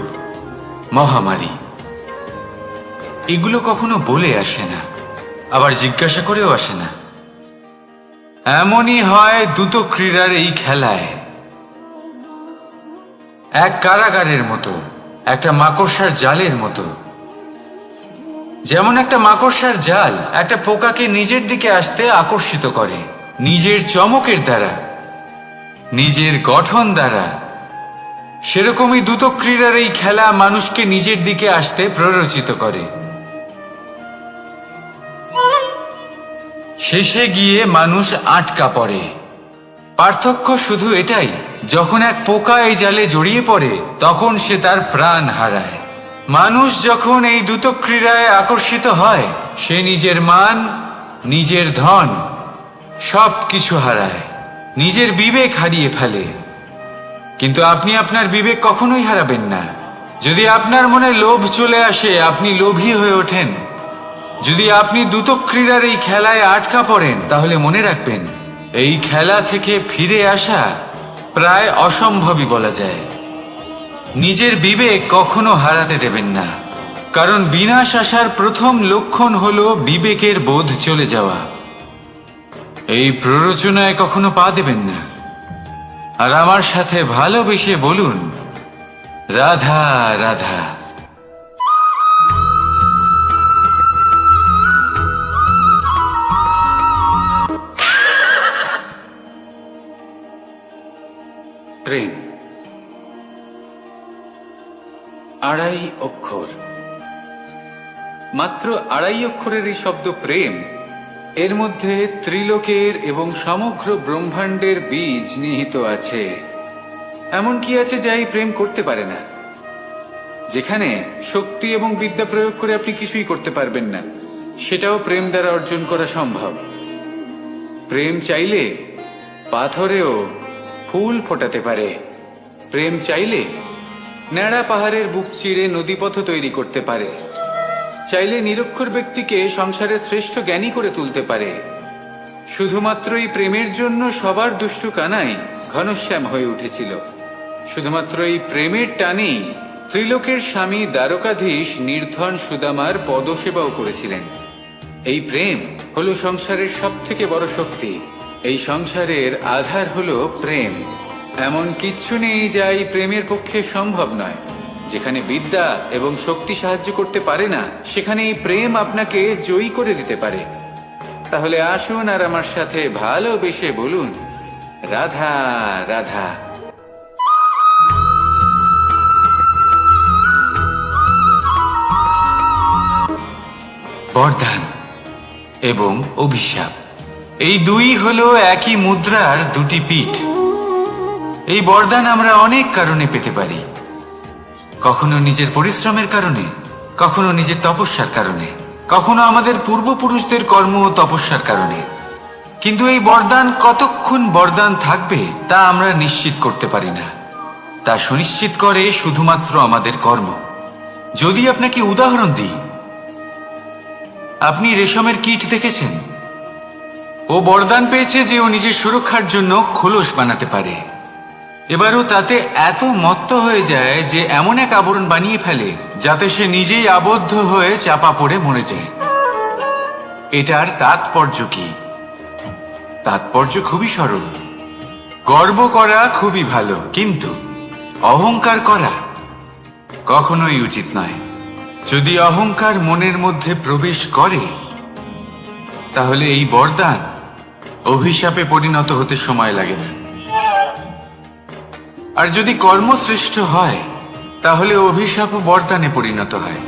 মহামারী, এগুলো কখনো বলে আসে না, আবার জিজ্ঞাসা করেও আসে না। এমনই হয় দ্রুত ক্রীড়ার এই খেলায়। এক কারাগারের মতো, একটা মাকড়সার জালের মতো। যেমন একটা মাকড়সার জাল একটা পোকাকে নিজের দিকে আসতে আকর্ষিত করে নিজের চমকের দ্বারা, নিজের গঠন দ্বারা, সেরকমই দ্রুত ক্রীড়ার এই খেলা মানুষকে নিজের দিকে আসতে প্ররোচিত করে। শেষে গিয়ে মানুষ আটকা পড়ে। পার্থক্য শুধু এটাই, যখন এক পোকা এই জালে জড়িয়ে পড়ে তখন সে তার প্রাণ হারায়। মানুষ যখন এই দ্রুত ক্রীড়ায় আকর্ষিত হয়, সে নিজের মান, নিজের ধন সব কিছু হারায়, নিজের বিবেক হারিয়ে ফেলে। কিন্তু আপনি আপনার বিবেক কখনোই হারাবেন না। যদি আপনার মনে লোভ চলে আসে, আপনি লোভী হয়ে ওঠেন। যদি আপনি দ্রুত ক্রীড়ার এই খেলায় আটকা পড়েন, তাহলে মনে রাখবেন, এই খেলা থেকে ফিরে আসা প্রায় অসম্ভবই বলা যায়। নিজের বিবেক কখনো হারাতে দেবেন না, কারণ বিনাশ আসার প্রথম লক্ষণ হলো বিবেকের বোধ চলে যাওয়া। এই প্ররোচনায় কখনো পা দেবেন না। আর আমার সাথে ভালোবেসে বলুন, রাধা রাধা। প্রেম, আড়াই অক্ষর, মাত্র আড়াই অক্ষরের এই শব্দ প্রেম, এর মধ্যে ত্রিলোকের এবং সমগ্র ব্রহ্মাণ্ডের বীজ নিহিত আছে। এমন কি আছে যা এই প্রেম করতে পারে না? যেখানে শক্তি এবং বিদ্যা প্রয়োগ করে আপনি কিছুই করতে পারবেন না, সেটাও প্রেম দ্বারা অর্জন করা সম্ভব। প্রেম চাইলে পাথরেও ফুল ফোটাতে পারে। প্রেম চাইলে ন্যাড়া পাহাড়ের বুক চিরে নদীপথ তৈরি করতে পারে। চাইলে নিরক্ষর ব্যক্তিকে সংসারের শ্রেষ্ঠ জ্ঞানী করে তুলতে পারে। শুধুমাত্র এই প্রেমের জন্য সবার দুষ্টু কানাই ঘনশ্যাম হয়ে উঠেছিল। শুধুমাত্র এই প্রেমের টানেই ত্রিলোকের স্বামী দ্বারকাধীশ নির্ধন সুদামার পদসেবাও করেছিলেন। এই প্রেম হলো সংসারের সব থেকে বড় শক্তি। এই সংসারের আধার হলো প্রেম। এমন কিচ্ছু নেই যা এই প্রেমের পক্ষে সম্ভব নয়। যেখানে বিদ্যা এবং শক্তি সাহায্য করতে পারে না, সেখানে এই প্রেম আপনাকে জয়ী করে দিতে পারে। তাহলে আসুন আর আমার সাথে ভালোবেসে বলুন, রাধা রাধা। বরদান এবং অভিশাপ, এই দুই হলো একই মুদ্রার দুটি পিঠ। এই বরদান আমরা অনেক কারণে পেতে পারি। কখনো নিজের পরিশ্রমের কারণে, কখনো নিজের তপস্যার কারণে, কখনো আমাদের পূর্বপুরুষদের কর্ম ও তপস্যার কারণে। কিন্তু এই বরদান কতক্ষণ বরদান থাকবে তা আমরা নিশ্চিত করতে পারি না। তা সুনিশ্চিত করে শুধুমাত্র আমাদের কর্ম। যদি আপনাকে উদাহরণ দিই, আপনি রেশমের কীট দেখেছেন? ও বরদান পেয়েছে যে ও নিজের সুরক্ষার জন্য খোলস বানাতে পারে। এবারও তাতে এত মত্ত হয়ে যায় যে এমন এক আবরণ বানিয়ে ফেলে যাতে সে নিজেই আবদ্ধ হয়ে চাপা পড়ে মরে যায়। এটার তাৎপর্য কি? তাৎপর্য খুবই সরল। গর্ব করা খুবই ভালো, কিন্তু অহংকার করা কখনোই উচিত নয়। যদি অহংকার মনের মধ্যে প্রবেশ করে, তাহলে এই বরদান অভিশাপে পরিণত হতে সময় লাগে না। আর যদি কর্মশ্রেষ্ঠ হয়, তাহলে অভিশাপও বরদানে পরিণত হয়।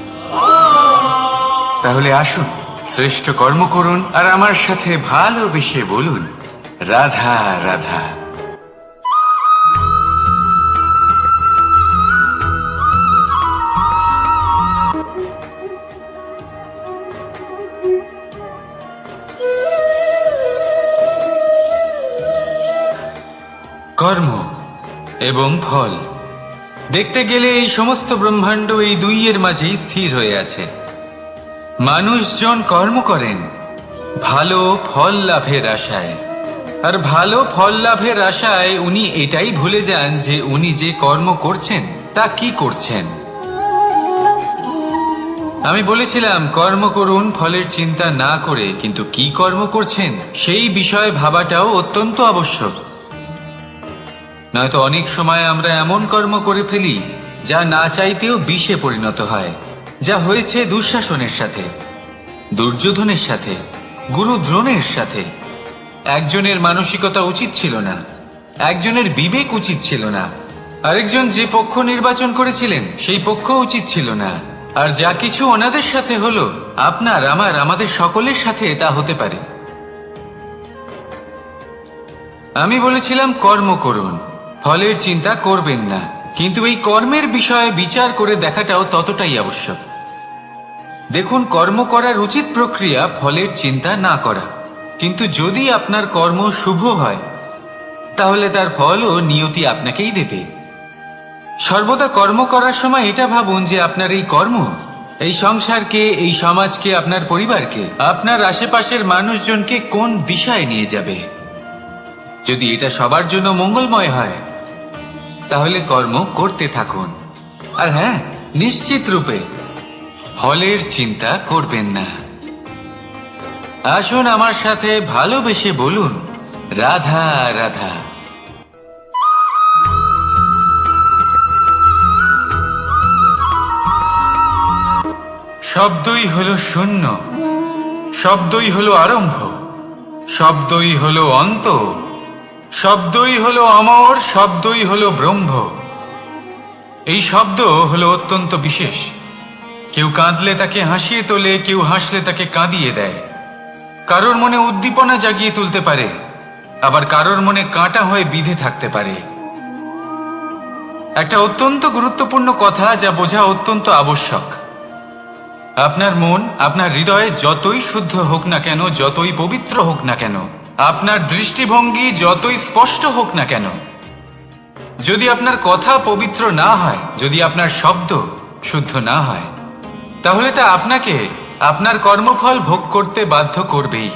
তাহলে আসুন শ্রেষ্ঠ কর্ম করুন আর আমার সাথে ভালোবেসে বলুন, রাধা রাধা। কর্ম এবং ফল। দেখতে গেলে এই সমস্ত ব্রহ্মাণ্ড এই দুইয়ের মাঝেই স্থির হয়ে আছে। মানুষজন কর্ম করেন ভালো ফল লাভের আশায়, আর ভালো ফল লাভের আশায় উনি এটাই ভুলে যান যে উনি যে কর্ম করছেন তা কি করছেন। আমি বলেছিলাম কর্ম করুন ফলের চিন্তা না করে, কিন্তু কি কর্ম করছেন সেই বিষয়ে ভাবাটাও অত্যন্ত আবশ্যক। নয়তো অনেক সময় আমরা এমন কর্ম করে ফেলি যা না চাইতেও বিষে পরিণত হয়, যা হয়েছে দুঃশাসনের সাথে, দুর্যোধনের সাথে, গুরু দ্রোণের সাথে। একজনের মানসিকতা উচিত ছিল না, একজনের বিবেক উচিত ছিল না, আরেকজন যে পক্ষ নির্বাচন করেছিলেন সেই পক্ষ উচিত ছিল না। আর যা কিছু ওনাদের সাথে হলো, আপনার আমাদের সকলের সাথে তা হতে পারে। আমি বলেছিলাম কর্ম করুন, ফলের চিন্তা করবেন না, কিন্তু এই কর্মের বিষয়ে বিচার করে দেখাটাও ততটাই আবশ্যক। দেখুন, কর্ম করার উচিত প্রক্রিয়া ফলের চিন্তা না করা, কিন্তু যদি আপনার কর্ম শুভ হয় তাহলে তার ফলও নিয়তি আপনাকেই দেবে। সর্বদা কর্ম করার সময় এটা ভাবুন যে আপনার এই কর্ম এই সংসারকে, এই সমাজকে, আপনার পরিবারকে, আপনার আশেপাশের মানুষজনকে কোন দিশায় নিয়ে যাবে। যদি এটা সবার জন্য মঙ্গলময় হয় তাহলে কর্ম করতে থাকুন। আর হ্যাঁ, নিশ্চিত রূপে ফলের চিন্তা করবেন না। আসুন আমার সাথে ভালোবেসে বলুন, রাধা রাধা। শব্দই হলো শূন্য, শব্দই হলো আরম্ভ, শব্দই হলো অন্ত, শব্দই হলো অমর, শব্দই হলো ব্রহ্ম। এই শব্দ হলো অত্যন্ত বিশেষ। কেউ কাঁদলে তাকে হাসিয়ে তোলে, কেউ হাসলে তাকে কাঁদিয়ে দেয়। কারোর মনে উদ্দীপনা জাগিয়ে তুলতে পারে, আবার কারোর মনে কাঁটা হয়ে বিঁধে থাকতে পারে। একটা অত্যন্ত গুরুত্বপূর্ণ কথা যা বোঝা অত্যন্ত আবশ্যক। আপনার মন, আপনার হৃদয় যতই শুদ্ধ হোক না কেন, যতই পবিত্র হোক না কেন, আপনার দৃষ্টিভঙ্গি যতই স্পষ্ট হোক না কেন, যদি আপনার কথা পবিত্র না হয়, যদি আপনার শব্দ শুদ্ধ না হয়, তাহলে তা আপনাকে আপনার কর্মফল ভোগ করতে বাধ্য করবেই।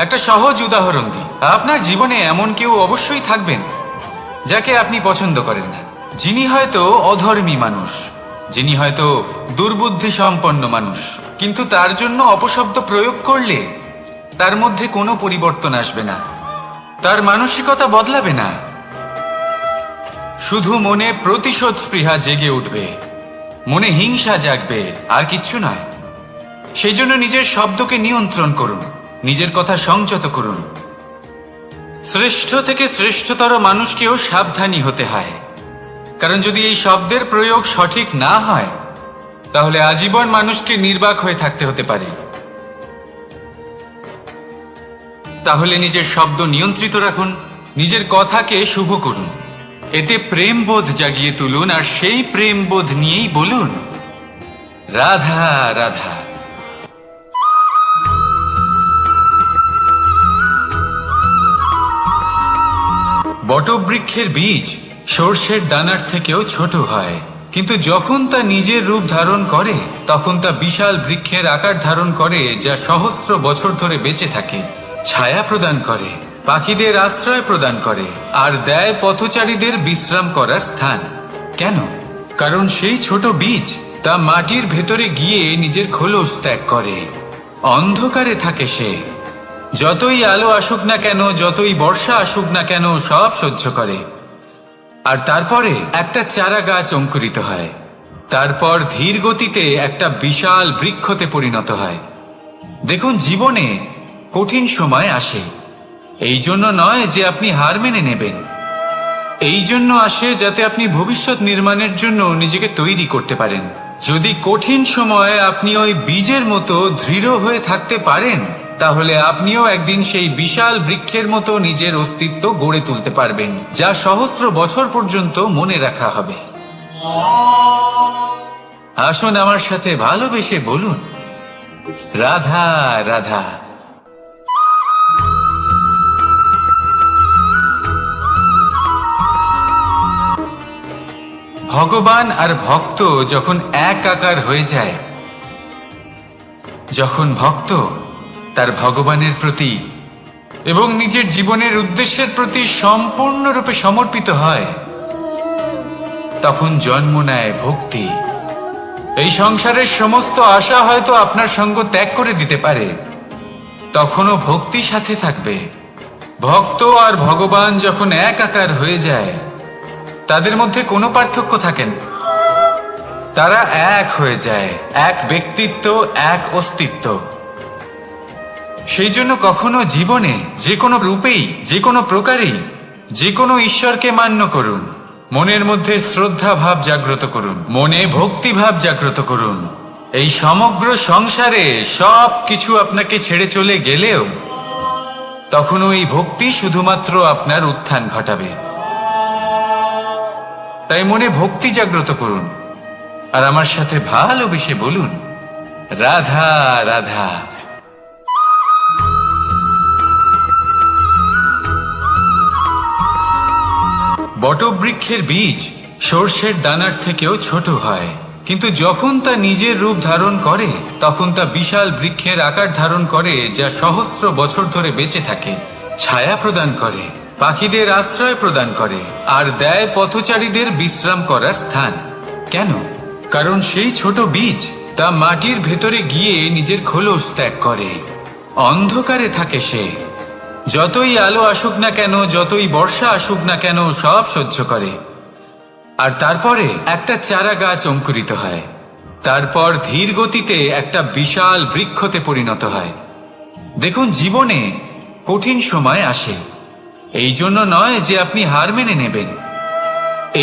একটা সহজ উদাহরণ দিই। আপনার জীবনে এমন কেউ অবশ্যই থাকবেন যাকে আপনি পছন্দ করেন না, যিনি হয়তো অধর্মী মানুষ, যিনি হয়তো দুর্বুদ্ধি সম্পন্ন মানুষ, কিন্তু তার জন্য অপশব্দ প্রয়োগ করলে তার মধ্যে কোনো পরিবর্তন আসবে না, তার মানসিকতা বদলাবে না, শুধু মনে প্রতিশোধ স্পৃহা জেগে উঠবে, মনে হিংসা জাগবে, আর কিচ্ছু নয়। সেই জন্য নিজের শব্দকে নিয়ন্ত্রণ করুন, নিজের কথা সংযত করুন। শ্রেষ্ঠ থেকে শ্রেষ্ঠতর মানুষকেও সাবধানী হতে হয়, কারণ যদি এই শব্দের প্রয়োগ সঠিক না হয় তাহলে আজীবন মানুষকে নির্বাক হয়ে থাকতে হতে পারে। তাহলে নিজের শব্দ নিয়ন্ত্রিত রাখুন, নিজের কথাকে শুভ করুন, এতে প্রেমবোধ জাগিয়ে তুলুন, আর সেই প্রেমবোধ নিয়েই বলুন, রাধা রাধা। বটবৃক্ষের বীজ সর্ষের দানার থেকেও ছোট হয়, কিন্তু যখন তা নিজের রূপ ধারণ করে তখন তা বিশাল বৃক্ষের আকার ধারণ করে, যা সহস্র বছর ধরে বেঁচে থাকে, ছায়া প্রদান করে, পাখিদের আশ্রয় প্রদান করে, আর দেয় পথচারীদের বিশ্রাম করার স্থান। কেন? কারণ সেই ছোট বীজ তা মাটির ভেতরে গিয়ে নিজের খোলস ত্যাগ করে। অন্ধকারে থাকে সে, যতই আলো আসুক না কেন, যতই বর্ষা আসুক না কেন, সব সহ্য করে। আর তারপরে একটা চারা গাছ অঙ্কুরিত হয়, তারপর ধীর গতিতে একটা বিশাল বৃক্ষতে পরিণত হয়। দেখুন, জীবনে কঠিন সময় আসে, এই জন্য নয় যে আপনি হার মেনে নেবেন, এই জন্য আসে যাতে আপনি ভবিষ্যৎ নির্মাণের জন্য নিজেকে তৈরি করতে পারেন। যদি কঠিন সময়ে আপনি ওই বীজের মতো দৃঢ় হয়ে থাকতে পারেন, তাহলে আপনিও একদিন সেই বিশাল বৃক্ষের মতো নিজের অস্তিত্ব গড়ে তুলতে পারবেন, যা সহস্র বছর পর্যন্ত মনে রাখা হবে। আসুন আমার সাথে ভালোবেসে বলুন, রাধা রাধা। ভগবান আর ভক্ত যখন এক আকার হয়ে যায়, যখন ভক্ত তার ভগবানের প্রতি এবং নিজের জীবনের উদ্দেশ্যের প্রতি সম্পূর্ণরূপে সমর্পিত হয়, তখন জন্ম নেয় ভক্তি। এই সংসারের সমস্ত আশা হয়তো আপনার সঙ্গ ত্যাগ করে দিতে পারে, তখনও ভক্তি সাথে থাকবে। ভক্ত আর ভগবান যখন এক আকার হয়ে যায়, তাদের মধ্যে কোনো পার্থক্য থাকে না। তারা এক হয়ে যায়, এক ব্যক্তিত্ব, এক অস্তিত্ব। সেই জন্য কখনো জীবনে যে কোনো রূপেই, যে কোনো প্রকারেই, যে কোনো ঈশ্বরকে মান্য করুন, মনের মধ্যে শ্রদ্ধা ভাব জাগ্রত করুন, মনে ভক্তি ভাব জাগ্রত করুন। এই সমগ্র সংসারে সব কিছু আপনাকে ছেড়ে চলে গেলেও তখনও এই ভক্তি শুধুমাত্র আপনার উত্থান ঘটাবে। তাই মনে ভক্তি জাগ্রত করুন আর আমার সাথে ভালোবেসে বলুন, রাধা রাধা। বটবৃক্ষের বীজ সর্ষের দানার থেকেও ছোট হয়, কিন্তু যখন তা নিজের রূপ ধারণ করে তখন তা বিশাল বৃক্ষের আকার ধারণ করে, যা সহস্র বছর ধরে বেঁচে থাকে, ছায়া প্রদান করে, পাখিদের আশ্রয় প্রদান করে আর দেয় পথচারীদের বিশ্রাম করার স্থান। কেন? কারণ সেই ছোট বীজ তা মাটির ভেতরে গিয়ে নিজের খোলস ত্যাগ করে। অন্ধকারে থাকে সে, যতই আলো আসুক না কেন, যতই বর্ষা আসুক না কেন, সব সহ্য করে। আর তারপরে একটা চারা গাছ অঙ্কুরিত হয়, তারপর ধীর গতিতে একটা বিশাল বৃক্ষতে পরিণত হয়। দেখুন, জীবনে কঠিন সময় আসে, এই জন্য নয় যে আপনি হার মেনে নেবেন,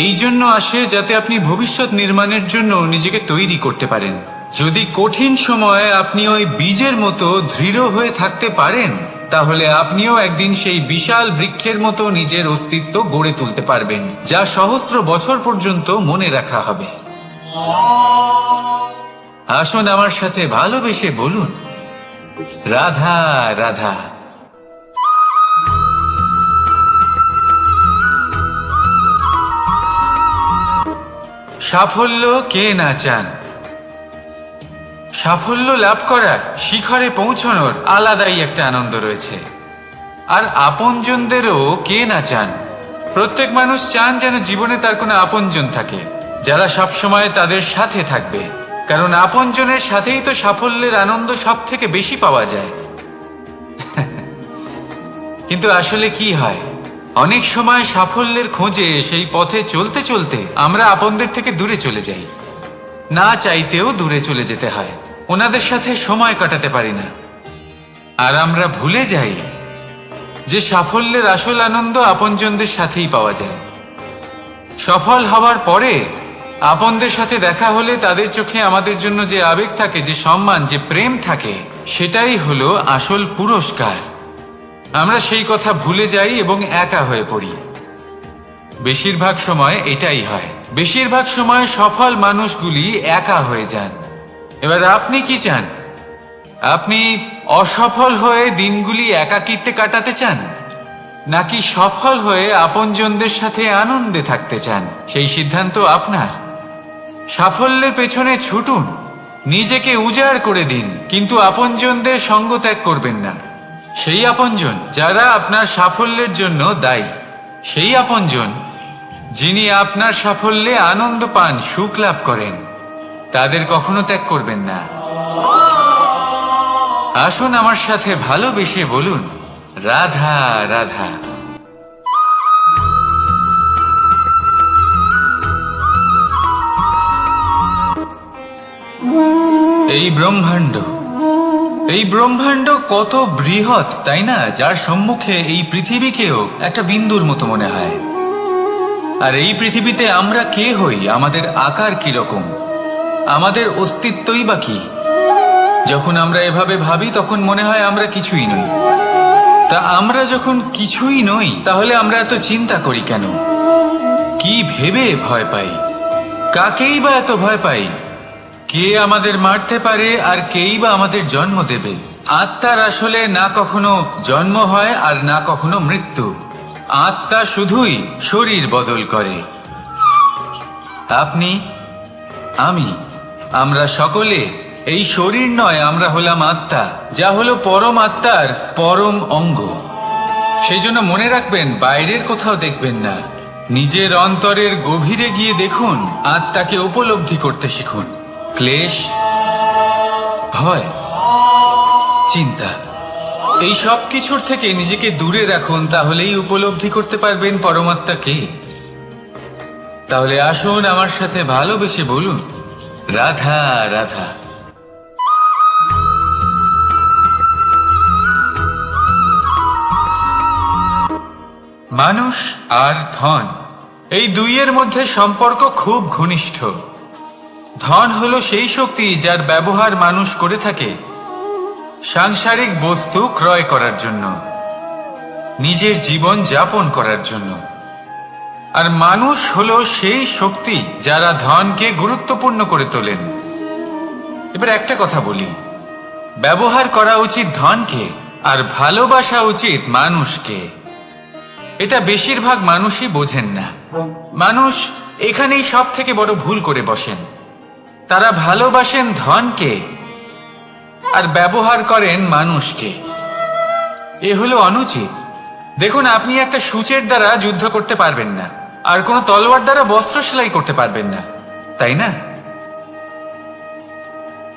এই জন্য আসে যাতে আপনি ভবিষ্যৎ নির্মাণের জন্য নিজেকে তৈরি করতে পারেন। যদি কঠিন সময়ে আপনি ওই বীজের মতো দৃঢ় হয়ে থাকতে পারেন, তাহলে আপনিও একদিন সেই বিশাল বৃক্ষের মতো নিজের অস্তিত্ব গড়ে তুলতে পারবেন, যা সহস্র বছর পর্যন্ত মনে রাখা হবে। আসুন আমার সাথে ভালোবেসে বলুন, রাধা রাধা। সাফল্য কে না চান? সাফল্য লাভ করার, শিখরে পৌঁছানোর আলাদাই একটা আনন্দ রয়েছে। আর আপনজনদেরও কে না চান? প্রত্যেক মানুষ চান যেন জীবনে তার কোনো আপনজন থাকে, যারা সবসময় তাদের সাথে থাকবে, কারণ আপনজনের সাথেই তো সাফল্যের আনন্দ সব থেকে বেশি পাওয়া যায়। কিন্তু আসলে কি হয়, অনেক সময় সাফল্যের খোঁজে সেই পথে চলতে চলতে আমরা আপনদের থেকে দূরে চলে যাই, না চাইতেও দূরে চলে যেতে হয়, ওনাদের সাথে সময় কাটাতে পারি না। আর আমরা ভুলে যাই যে সাফল্যের আসল আনন্দ আপনজনদের সাথেই পাওয়া যায়। সফল হওয়ার পরে আপনদের সাথে দেখা হলে তাদের চোখে আমাদের জন্য যে আবেগ থাকে, যে সম্মান, যে প্রেম থাকে, সেটাই হলো আসল পুরস্কার। আমরা সেই কথা ভুলে যাই এবং একা হয়ে পড়ি। বেশিরভাগ সময় এটাই হয়, বেশিরভাগ সময় সফল মানুষগুলি একা হয়ে যান। এবার আপনি কি চান? আপনি অসফল হয়ে দিনগুলি একাকিত্বে কাটাতে চান, নাকি সফল হয়ে আপনজনদের সাথে আনন্দে থাকতে চান? সেই সিদ্ধান্ত আপনার। সাফল্যের পেছনে ছুটুন, নিজেকে উজাড় করে দিন, কিন্তু আপনজনদের সঙ্গ ত্যাগ করবেন না। সেই আপনজন যারা আপনার সাফল্যের জন্য দায়ী, সেই আপনজন যিনি আপনার সাফল্যে আনন্দ পান, সুখ লাভ করেন, তাদের কখনো ত্যাগ করবেন না। আসুন আমার সাথে ভালোবেসে বলুন, রাধা রাধা। এই ব্রহ্মাণ্ড কত বৃহৎ, তাই না? যার সম্মুখে এই পৃথিবীকেও একটা বিন্দুর মতো মনে হয়। আর এই পৃথিবীতে আমরা কে হই, আমাদের আকার কি রকম, আমাদের অস্তিত্বই বা কি? যখন আমরা এভাবে ভাবি তখন মনে হয় আমরা কিছুই নই। তা আমরা যখন কিছুই নই, তাহলে আমরা এত চিন্তা করি কেন? কি ভেবে ভয় পাই? কাকেই বা এত ভয় পাই? কে আমাদের মারতে পারে আর কেই বা আমাদের জন্ম দেবে? আত্মার আসলে না কখনো জন্ম হয় আর না কখনো মৃত্যু। আত্মা শুধুই শরীর বদল করে। আপনি, আমি, আমরা সকলে এই শরীর নয়, আমরা হলাম আত্মা, যা হলো পরম আত্মার পরম অঙ্গ। সেই জন্য মনে রাখবেন, বাইরের কোথাও দেখবেন না, নিজের অন্তরের গভীরে গিয়ে দেখুন, আত্মাকে উপলব্ধি করতে শিখুন। ক্লেশ, ভয়, চিন্তা, এই সব কিছুর থেকে নিজেকে দূরে রাখুন, তাহলেই উপলব্ধি করতে পারবেন পরমাত্মাকে। তাহলে আসুন আমার সাথে ভালোবেসে বলুন, রাধা রাধা। মানুষ আর ধন, এই দুইয়ের মধ্যে সম্পর্ক খুব ঘনিষ্ঠ। ধন হলো সেই শক্তি যার ব্যবহার মানুষ করে থাকে সাংসারিক বস্তু ক্রয় করার জন্য, নিজের জীবন যাপন করার জন্য। আর মানুষ হলো সেই শক্তি যারা ধনকে গুরুত্বপূর্ণ করে তোলেন। এবার একটা কথা বলি, ব্যবহার করা উচিত ধনকে আর ভালোবাসা উচিত মানুষকে। এটা বেশিরভাগ মানুষই বোঝেন না। মানুষ এখানেই সব থেকে বড় ভুল করে বসেন। তারা ভালোবাসেন ধনকে আর ব্যবহার করেন মানুষকে। এ হলো অনুচিত। দেখুন, আপনি একটা সূচের দ্বারা যুদ্ধ করতে পারবেন না, আর কোনো তলোয়ার দ্বারা বস্ত্র সেলাই করতে পারবেন না, তাই না?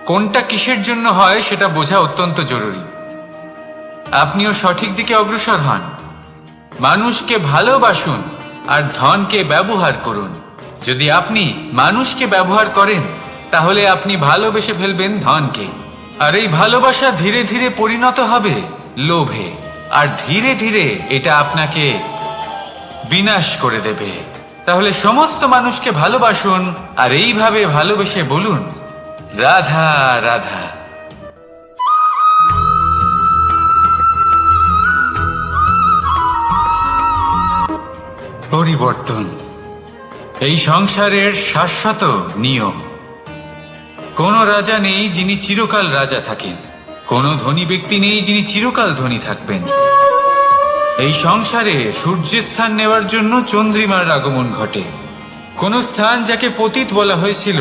কোনটা কিসের জন্য হয় সেটা বোঝা অত্যন্ত জরুরি। আপনিও সঠিক দিকে অগ্রসর হন। মানুষকে ভালোবাসুন আর ধনকে ব্যবহার করুন। যদি আপনি মানুষকে ব্যবহার করেন, তাহলে আপনি ভালোবেসে ফেলবেন ধনকে। আর এই ভালোবাসা ধীরে ধীরে পরিণত হবে লোভে, আর ধীরে ধীরে এটা আপনাকে বিনাশ করে দেবে। তাহলে সমস্ত মানুষকে ভালোবাসুন আর এইভাবে ভালোবেসে বলুন, রাধা রাধা। পরিবর্তন এই সংসারের শাশ্বত নিয়ম। কোন রাজা নেই যিনি চিরকাল রাজা থাকেন, কোন ধনী ব্যক্তি নেই যিনি চিরকাল ধনী থাকবেন। এই সংসারে সূর্যের স্থান নেওয়ার জন্য চন্দ্রিমার আগমন ঘটে। কোন স্থান যাকে পতিত বলা হয়েছিল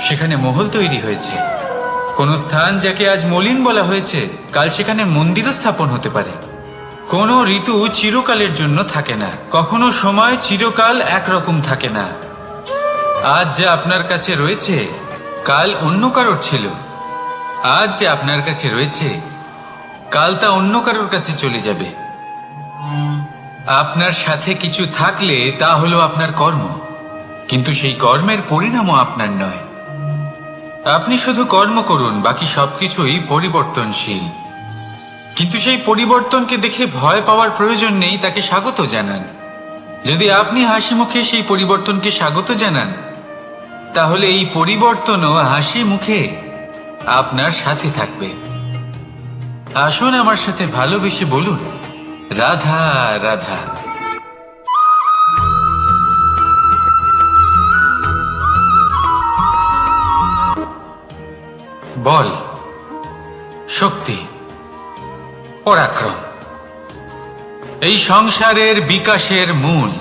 সেখানে মহল তৈরি হয়েছে। কোন স্থান যাকে আজ মলিন বলা হয়েছে, কাল সেখানে মন্দিরও স্থাপন হতে পারে। কোন ঋতু চিরকালের জন্য থাকে না, কখনো সময় চিরকাল একরকম থাকে না। আজ যা আপনার কাছে রয়েছে কাল অন্য কারোর ছিল। আজ যে আপনার কাছে রয়েছে কাল তা অন্য কারোর কাছে চলে যাবে। আপনার সাথে কিছু থাকলে তা হলো আপনার কর্ম, কিন্তু সেই কর্মের পরিণামও আপনার নয়। আপনি শুধু কর্ম করুন, বাকি সবকিছুই পরিবর্তনশীল। কিন্তু সেই পরিবর্তনকে দেখে ভয় পাওয়ার প্রয়োজন নেই, তাকে স্বাগত জানান। যদি আপনি হাসি মুখে সেই পরিবর্তনকে স্বাগত জানান, তাহলে এই পরিবর্তনও হাসি মুখে আপনার সাথে থাকবে। আসুন আমার সাথে ভালোবেসে বলুন, রাধা রাধা। বল, শক্তি, পরাক্রম এই সংসারের বিকাশের মূল।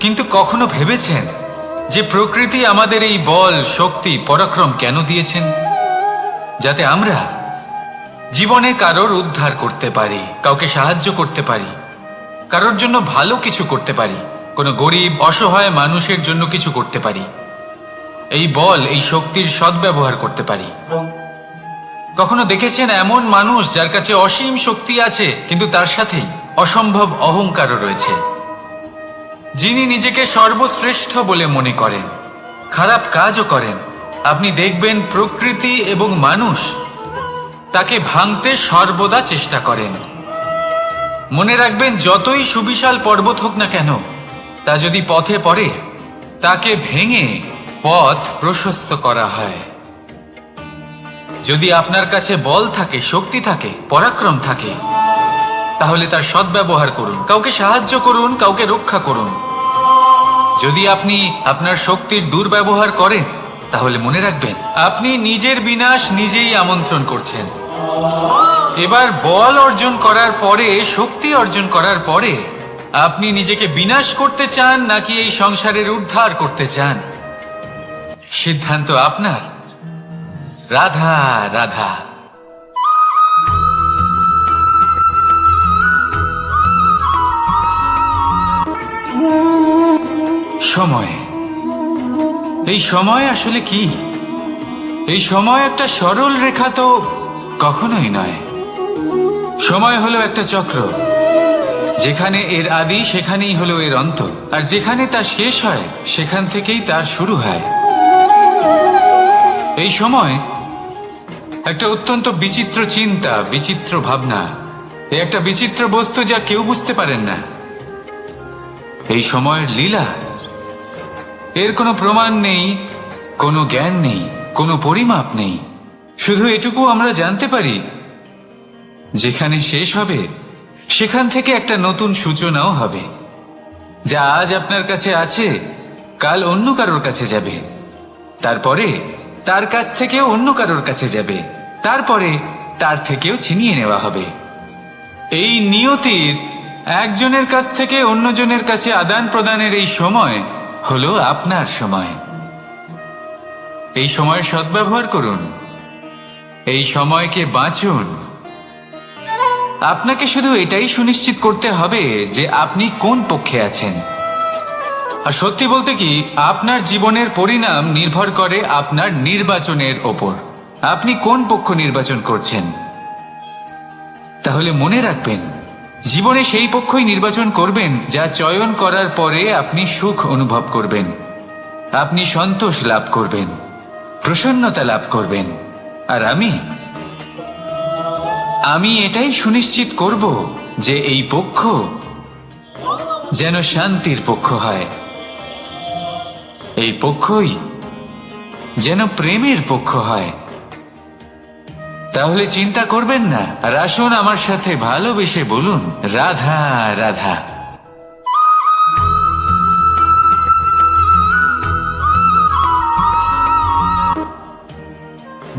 কিন্তু কখনো ভেবেছেন যে প্রকৃতি আমাদের এই বল, শক্তি, পরাক্রম কেন দিয়েছেন? যাতে আমরা জীবনে কারোর উদ্ধার করতে পারি, কাউকে সাহায্য করতে পারি, কারোর জন্য ভালো কিছু করতে পারি, কোনো গরিব অসহায় মানুষের জন্য কিছু করতে পারি। এই বল, এই শক্তির সদ্ব্যবহার করতে পারি। কখনো দেখেছেন এমন মানুষ যার কাছে অসীম শক্তি আছে, কিন্তু তার সাথেই অসম্ভব অহংকারও রয়েছে? যিনি নিজেকে সর্বশ্রেষ্ঠ বলে মনে করেন, খারাপ কাজও করেন। আপনি দেখবেন প্রকৃতি এবং মানুষ তাকে ভাঙতে সর্বদা চেষ্টা করেন। মনে রাখবেন, যতই সুবিশাল পর্বত হোক না কেন, তা যদি পথে পড়ে তাকে ভেঙে পথ প্রশস্ত করা হয়। যদি আপনার কাছে বল থাকে, শক্তি থাকে, পরাক্রম থাকে, তাহলে তার সদ্ব্যবহার করুন, কাউকে সাহায্য করুন, কাউকে রক্ষা করুন। যদি আপনি আপনার শক্তির দুর্ব্যবহার করেন, তাহলে মনে রাখবেন আপনি নিজের বিনাশ নিজেই আমন্ত্রণ করছেন। এবার বল অর্জন করার পরে, শক্তি অর্জন করার পরে আপনি নিজেকে বিনাশ করতে চান নাকি এই সংসারের উদ্ধার করতে চান? সিদ্ধান্ত আপনার। রাধা রাধা। সময়, এই সময় আসলে কি? এই সময় একটা সরল রেখা তো কখনোই নয়। সময় হলো একটা চক্র, যেখানে এর আদি সেখানেই হলো এর অন্ত, আর যেখানে তা শেষ হয় সেখান থেকেই তার শুরু হয়। এই সময় একটা অত্যন্ত বিচিত্র চিন্তা, বিচিত্র ভাবনা, একটা বিচিত্র বস্তু যা কেউ বুঝতে পারেন না। এই সময়ের লীলা, এর কোনো প্রমাণ নেই, কোনো জ্ঞান নেই, কোনো পরিমাপ নেই। শুধু এটুকু আমরা জানতে পারি, যেখানে শেষ হবে সেখান থেকে একটা নতুন সূচনাও হবে। যা আজ আপনার কাছে আছে কাল অন্য কারোর কাছে যাবে, তারপরে তার কাছ থেকেও অন্য কারোর কাছে যাবে, তারপরে তার থেকেও ছিনিয়ে নেওয়া হবে। এই নিয়তির একজনের কাছ থেকে অন্যজনের কাছে আদান প্রদানের এই সময় হলো আপনার সময়। এই সময়ের সদ্ব্যবহার করুন, এই সময়কে বাঁচুন। আপনাকে শুধু এটাই সুনিশ্চিত করতে হবে যে আপনি কোন পক্ষে আছেন। আর সত্যি বলতে কি, আপনার জীবনের পরিণাম নির্ভর করে আপনার নির্বাচনের ওপর। আপনি কোন পক্ষ নির্বাচন করছেন। তাহলে মনে রাখবেন, জীবনে সেই পক্ষই নির্বাচন করবেন যা চয়ন করার পরে আপনি সুখ অনুভব করবেন, আপনি সন্তোষ লাভ করবেন, প্রসন্নতা লাভ করবেন। আর আমি এটাই সুনিশ্চিত করব যে এই পক্ষ যেন শান্তির পক্ষ হয়, এই পক্ষই যেন প্রেমের পক্ষ হয়। তাহলে চিন্তা করবেন না, আর আসুন আমার সাথে ভালোবেসে বলুন, রাধা রাধা।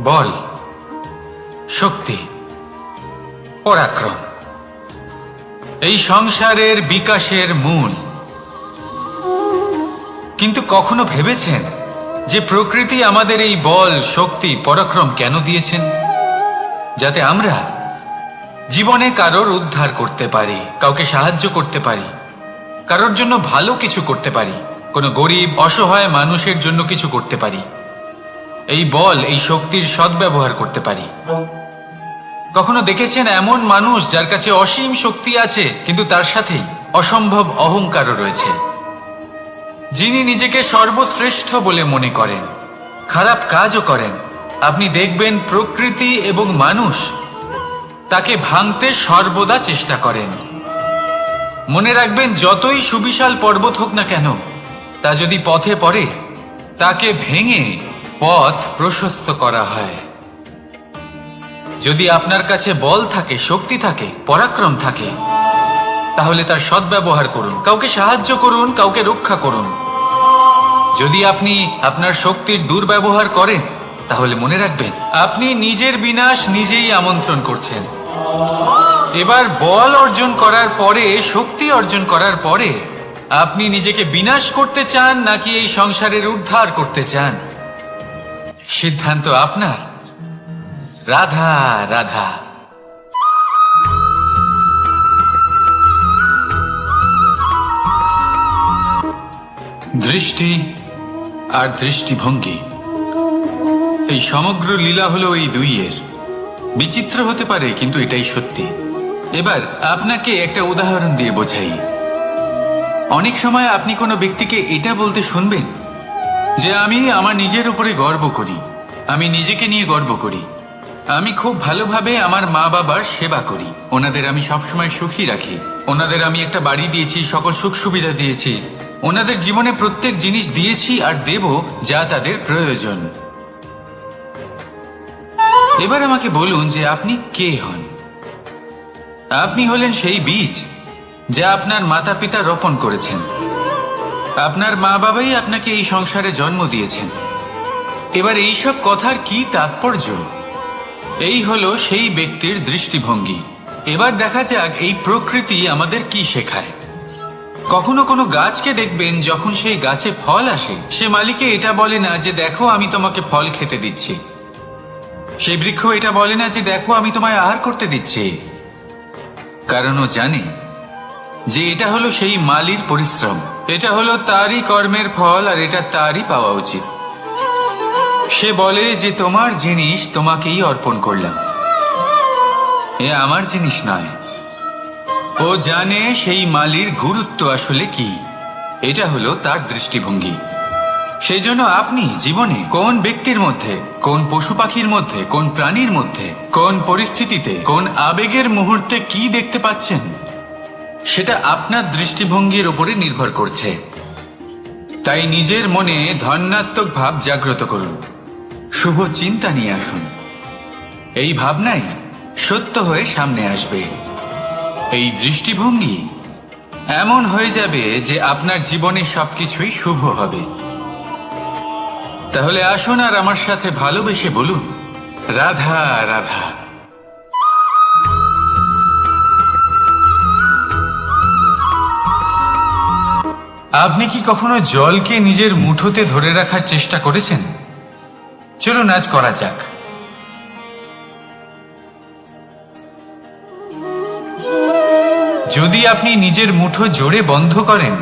বল, শক্তি, পরাক্রম এই সংসারের বিকাশের মূল। কিন্তু কখনো ভেবেছেন যে প্রকৃতি আমাদের এই বল, শক্তি, পরাক্রম কেন দিয়েছেন? যাতে আমরা জীবনে কারোর উদ্ধার করতে পারি, কাউকে সাহায্য করতে পারি, কারোর জন্য ভালো কিছু করতে পারি, কোনো গরিব অসহায় মানুষের জন্য কিছু করতে পারি। এই বল, এই শক্তির সদ্ব্যবহার করতে পারি। কখনো দেখেছেন এমন মানুষ যার কাছে অসীম শক্তি আছে কিন্তু তার সাথেই অসম্ভব অহংকারও রয়েছে, যিনি নিজেকে সর্বশ্রেষ্ঠ বলে মনে করেন, খারাপ কাজও করেন। আপনি দেখবেন প্রকৃতি এবং মানুষ তাকে ভাঙতে সর্বদা চেষ্টা করেন। মনে রাখবেন, যতই সুবিশাল পর্বত হোক না কেন, তা যদি পথে পড়ে তাকে ভেঙে পথ প্রশস্ত করা হয়। যদি আপনার কাছে বল থাকে, শক্তি থাকে, পরাক্রম থাকে, তাহলে তার সদ্ব্যবহার করুন, কাউকে সাহায্য করুন, কাউকে রক্ষা করুন। যদি আপনি আপনার শক্তির দুর্ব্যবহার করেন, তাহলে মনে রাখবেন আপনি নিজের বিনাশ নিজেই আমন্ত্রণ করছেন। এবার বল অর্জন করার পরে, শক্তি অর্জন করার পরে আপনি নিজেকে বিনাশ করতে চান নাকি এই সংসারের উদ্ধার করতে চান? সিদ্ধান্ত আপনার। রাধা রাধা। দৃষ্টি আর দৃষ্টিভঙ্গি, এই সমগ্র লীলা হলো এই দুইয়ের। বিচিত্র হতে পারে কিন্তু এটাই সত্যি। এবার আপনাকে একটা উদাহরণ দিয়ে বোঝাই। অনেক সময় আপনি কোনো ব্যক্তিকে এটা বলতে শুনবেন যে আমি আমার নিজের উপরে গর্ব করি, আমি নিজেকে নিয়ে গর্ব করি, আমি খুব ভালোভাবে আমার মা বাবার সেবা করি, ওনাদের আমি সবসময় সুখী রাখি, ওনাদের আমি একটা বাড়ি দিয়েছি, সকল সুখ সুবিধা দিয়েছি, ওনাদের জীবনে প্রত্যেক জিনিস দিয়েছি আর দেব যা তাদের প্রয়োজন। এবার আমাকে বলুন যে আপনি কে হন? আপনি হলেন সেই বীজ যা আপনার মাতা পিতা রোপণ করেছেন। আপনার মা বাবাই আপনাকে এই সংসারে জন্ম দিয়েছেন। এবার এইসব কথার কি তাৎপর্য? এই হলো সেই ব্যক্তির দৃষ্টিভঙ্গি। এবার দেখা যাক এই প্রকৃতি আমাদের কি শেখায়। কখনো কোনো গাছকে দেখবেন, যখন সেই গাছে ফল আসে, সে মালিকে এটা বলে না যে দেখো আমি তোমাকে ফল খেতে দিচ্ছি। সেই বৃক্ষ এটা বলে না যে দেখো আমি তোমায় আহার করতে দিচ্ছি, কারণ ও জানে যে এটা হলো সেই মালির পরিশ্রম, এটা হলো তারই কর্মের ফল, আর এটা তারই পাওয়া উচিত। সে বলে যে তোমার জিনিস তোমাকেই অর্পণ করলাম, এ আমার জিনিস নয়। ও জানে সেই মালির গুরুত্ব আসলে কি, এটা হলো তার দৃষ্টিভঙ্গি। সেই জন্য আপনি জীবনে কোন ব্যক্তির মধ্যে, কোন পশু পাখির মধ্যে, কোন প্রাণীর মধ্যে, কোন পরিস্থিতিতে, কোন আবেগের মুহূর্তে কি দেখতে পাচ্ছেন, সেটা আপনার দৃষ্টিভঙ্গির উপরে নির্ভর করছে। তাই নিজের মনে ধনাত্মক ভাব জাগ্রত করুন, শুভ চিন্তা নিয়ে আসুন। এই ভাবনাই সত্য হয়ে সামনে আসবে। এই দৃষ্টিভঙ্গি এমন হয়ে যাবে যে আপনার জীবনে সবকিছুই শুভ হবে। তাহলে আসুন আর আমার সাথে ভালোবেসে বলুন, রাধা রাধা। আপনি কি কখনো জলকে নিজের মুঠোতে ধরে রাখার চেষ্টা করেছেন? চলুন আজ করা যাক। যদি আপনি নিজের মুঠো জোরে বন্ধ করেন,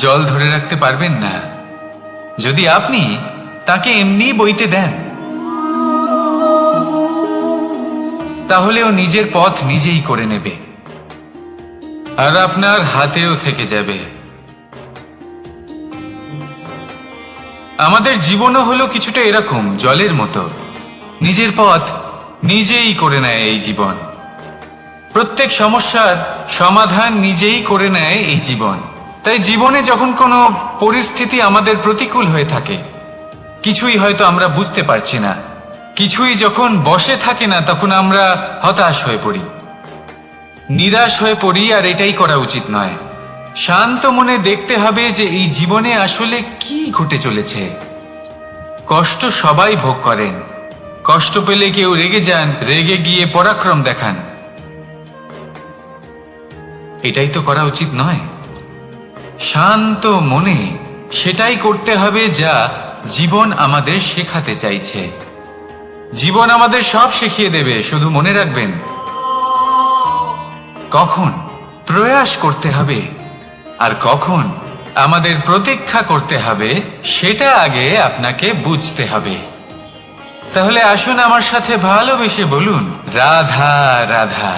জল ধরে রাখতে পারবেন না। যদি আপনি তাকে এমনি বইতে দেন, তাহলে ও নিজের পথ নিজেই করে নেবে, আর আপনার হাতেও থেকে যাবে। আমাদের জীবনও হলো কিছুটা এরকম, জলের মতো। নিজের পথ নিজেই করে নেয় এই জীবন। প্রত্যেক সমস্যার সমাধান নিজেই করে নেয় এই জীবন। তাই জীবনে যখন কোনো পরিস্থিতি আমাদের প্রতিকূল হয়ে থাকে, কিছুই হয়তো আমরা বুঝতে পারছি না, কিছুই যখন বসে থাকে না, তখন আমরা হতাশ হয়ে পড়ি, নিরাশ হয়ে পড়ি। আর এটাই করা উচিত নয়। শান্ত মনে দেখতে হবে যে এই জীবনে আসলে কি ঘটে চলেছে। কষ্ট সবাই ভোগ করেন, কষ্ট পেলে কেউ রেগে যান, রেগে গিয়ে পরাক্রম দেখান। এটাই তো করা উচিত নয়। শান্ত মনে সেটাই করতে হবে যা জীবন আমাদের শেখাতে চাইছে। জীবন আমাদের সব শিখিয়ে দেবে, শুধু মনে রাখবেন কখন প্রয়াস করতে হবে আর কখন আমাদের প্রতীক্ষা করতে হবে, সেটা আগে আপনাকে বুঝতে হবে। তাহলে আসুন আমার সাথে ভালোবেসে বলুন, রাধা রাধা।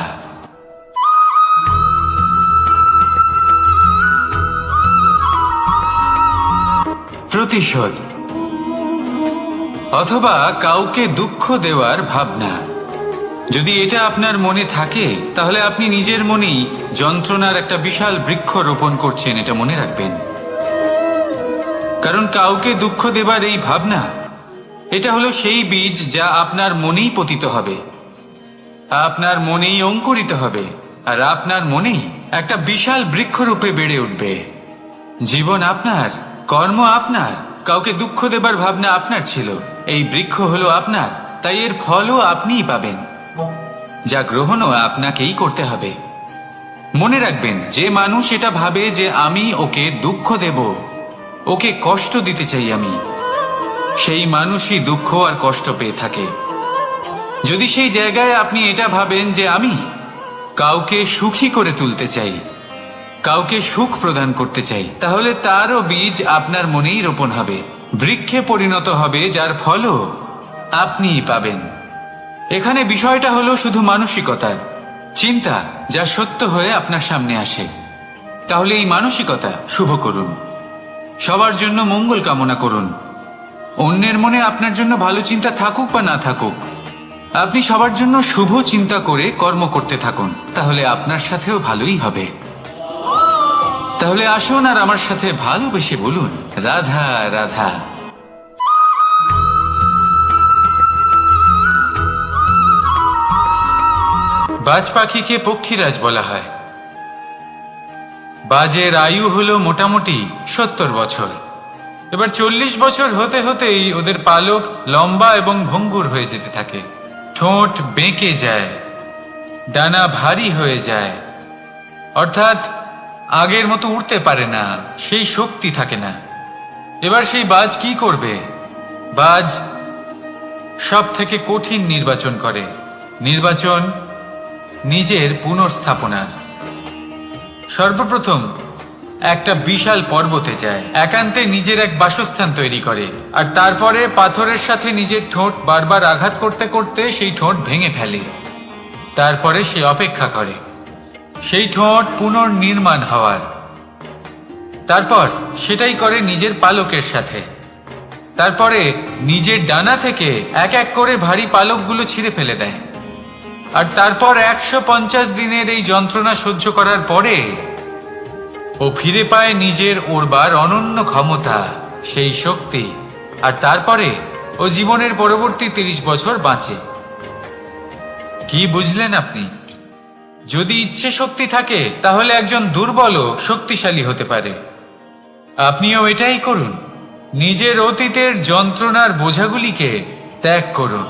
প্রতিশোধ অথবা কাউকে দুঃখ দেওয়ার ভাবনা, যদি এটা আপনার মনে থাকে, তাহলে আপনি নিজের মনেই যন্ত্রণার একটা বিশাল বৃক্ষ রোপণ করছেন, এটা মনে রাখবেন। কারণ কাউকে দুঃখ দেবার এই ভাবনা, এটা হলো সেই বীজ যা আপনার মনেই পতিত হবে, আপনার মনেই অঙ্কুরিত হবে, আর আপনার মনেই একটা বিশাল বৃক্ষরূপে বেড়ে উঠবে। জীবন আপনার, কর্ম আপনার, কাউকে দুঃখ দেবার ভাবনা আপনার ছিল, এই বৃক্ষ হলো আপনার, তাই এর ফলও আপনিই পাবেন, যা গ্রহণও আপনাকেই করতে হবে। মনে রাখবেন, যে মানুষ এটা ভাবে যে আমি ওকে দুঃখ দেব, ওকে কষ্ট দিতে চাই আমি, সেই মানুষই দুঃখ আর কষ্ট পেয়ে থাকে। যদি সেই জায়গায় আপনি এটা ভাবেন যে আমি কাউকে সুখী করে তুলতে চাই, কাউকে সুখ প্রদান করতে চাই, তাহলে তারও বীজ আপনার মনেই রোপণ হবে, বৃক্ষে পরিণত হবে, যার ফলও আপনিই পাবেন। এখানে বিষয়টা হলো শুধু মানসিকতার চিন্তা, যা সত্য হয়ে আপনার সামনে আসে। তাহলে এই মানসিকতা শুভ করুন, সবার জন্য মঙ্গল কামনা করুন। অন্যের মনে আপনার জন্য ভালো চিন্তা থাকুক বা না থাকুক, আপনি সবার জন্য শুভ চিন্তা করে কর্ম করতে থাকুন, তাহলে আপনার সাথেও ভালোই হবে। তাহলে আসুন আর আমার সাথে ভালোবেসে বলুন, রাধা রাধা। বাজ পাখিকে পক্ষীরাজ বলা হয়। বাজের আয়ু হলো মোটামুটি 70 বছর। এবার 40 বছর হতে হতেই ওদের পালক লম্বা এবং ভঙ্গুর হয়ে যেতে থাকে, ঠোঁট বেঁকে যায়, ডানা ভারী হয়ে যায়, অর্থাৎ আগের মতো উড়তে পারে না, সেই শক্তি থাকে না। এবার সেই বাজ কি করবে? বাজ সব থেকে কঠিন নির্বাচন করে, নির্বাচন নিজের পুনর্স্থাপনার। সর্বপ্রথম একটা বিশাল পর্বতে যায়, একান্তে নিজের এক বাসস্থান তৈরি করে, আর তারপরে পাথরের সাথে নিজের ঠোঁট বারবার আঘাত করতে করতে সেই ঠোঁট ভেঙে ফেলে। তারপরে সে অপেক্ষা করে সেই ঠোঁট পুনর্নির্মাণ হওয়ার। তারপর সেটাই করে নিজের পালকের সাথে। তারপরে নিজের ডানা থেকে এক এক করে ভারী পালকগুলো ছিঁড়ে ফেলে দেয়। আর তারপর 150 দিনের এই যন্ত্রণা সহ্য করার পরে ও ফিরে পায় নিজের ওড়বার অনন্য ক্ষমতা, সেই শক্তি। আর তারপরে ও জীবনের পরবর্তী 30 বছর বাঁচে। কি বুঝলেন আপনি? যদি ইচ্ছে শক্তি থাকে তাহলে একজন দুর্বলও শক্তিশালী হতে পারে। আপনিও এটাই করুন, নিজের অতীতের যন্ত্রণার বোঝাগুলিকে ত্যাগ করুন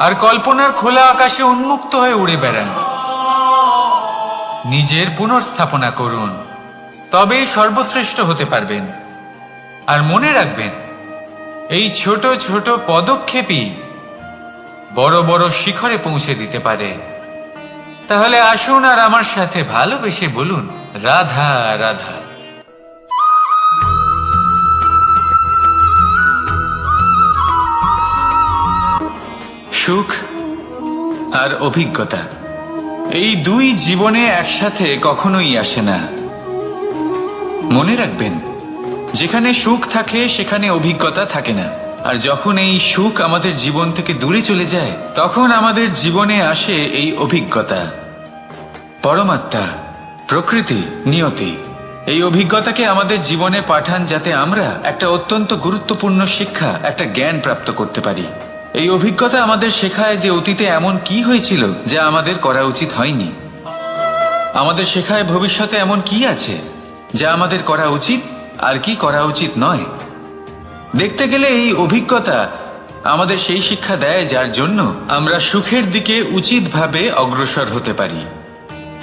আর কল্পনার খোলা আকাশে উন্মুক্ত হয়ে উড়ে বেড়ান। নিজের পুনর্স্থাপনা করুন, তবেই সর্বশ্রেষ্ঠ হতে পারবেন। আর মনে রাখবেন, এই ছোট ছোট পদক্ষেপই বড় বড় শিখরে পৌঁছে দিতে পারে। তাহলে আসুন আর আমার সাথে ভালোবেসে বলুন, রাধা রাধা। সুখ আর অভিজ্ঞতা, এই দুই জীবনে একসাথে কখনোই আসে না। মনে রাখবেন, যেখানে সুখ থাকে সেখানে অভিজ্ঞতা থাকে না। আর যখন এই সুখ আমাদের জীবন থেকে দূরে চলে যায়, তখন আমাদের জীবনে আসে এই অভিজ্ঞতা। পরমাত্মা, প্রকৃতি, নিয়তি এই অভিজ্ঞতাকে আমাদের জীবনে পাঠান, যাতে আমরা একটা অত্যন্ত গুরুত্বপূর্ণ শিক্ষা, একটা জ্ঞান প্রাপ্ত করতে পারি। এই অভিজ্ঞতা আমাদের শেখায় যে অতীতে এমন কি হয়েছিল যা আমাদের করা উচিত হয়নি। আমাদের শেখায় ভবিষ্যতে এমন কি আছে যা আমাদের করা উচিত আর কি করা উচিত নয়। দেখতে গেলে এই অভিজ্ঞতা আমাদের সেই শিক্ষা দেয় যার জন্য আমরা সুখের দিকে উচিতভাবে অগ্রসর হতে পারি।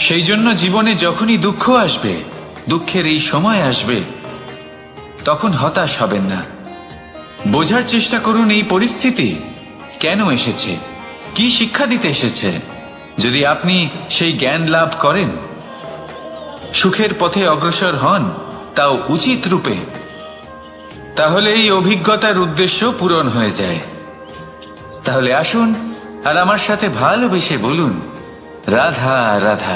সেই জন্য জীবনে যখনই দুঃখ আসবে, দুঃখের এই সময় আসবে, তখন হতাশ হবেন না। বোঝার চেষ্টা করুন এই পরিস্থিতি কেন এসেছে, কি শিক্ষা দিতে এসেছে। যদি আপনি সেই জ্ঞান লাভ করেন, সুখের পথে অগ্রসর হন, তাও উচিত রূপে, তাহলে এই অভিজ্ঞতার উদ্দেশ্য পূরণ হয়ে যায়। তাহলে আসুন আর আমার সাথে ভালোবেসে বলুন, রাধা রাধা।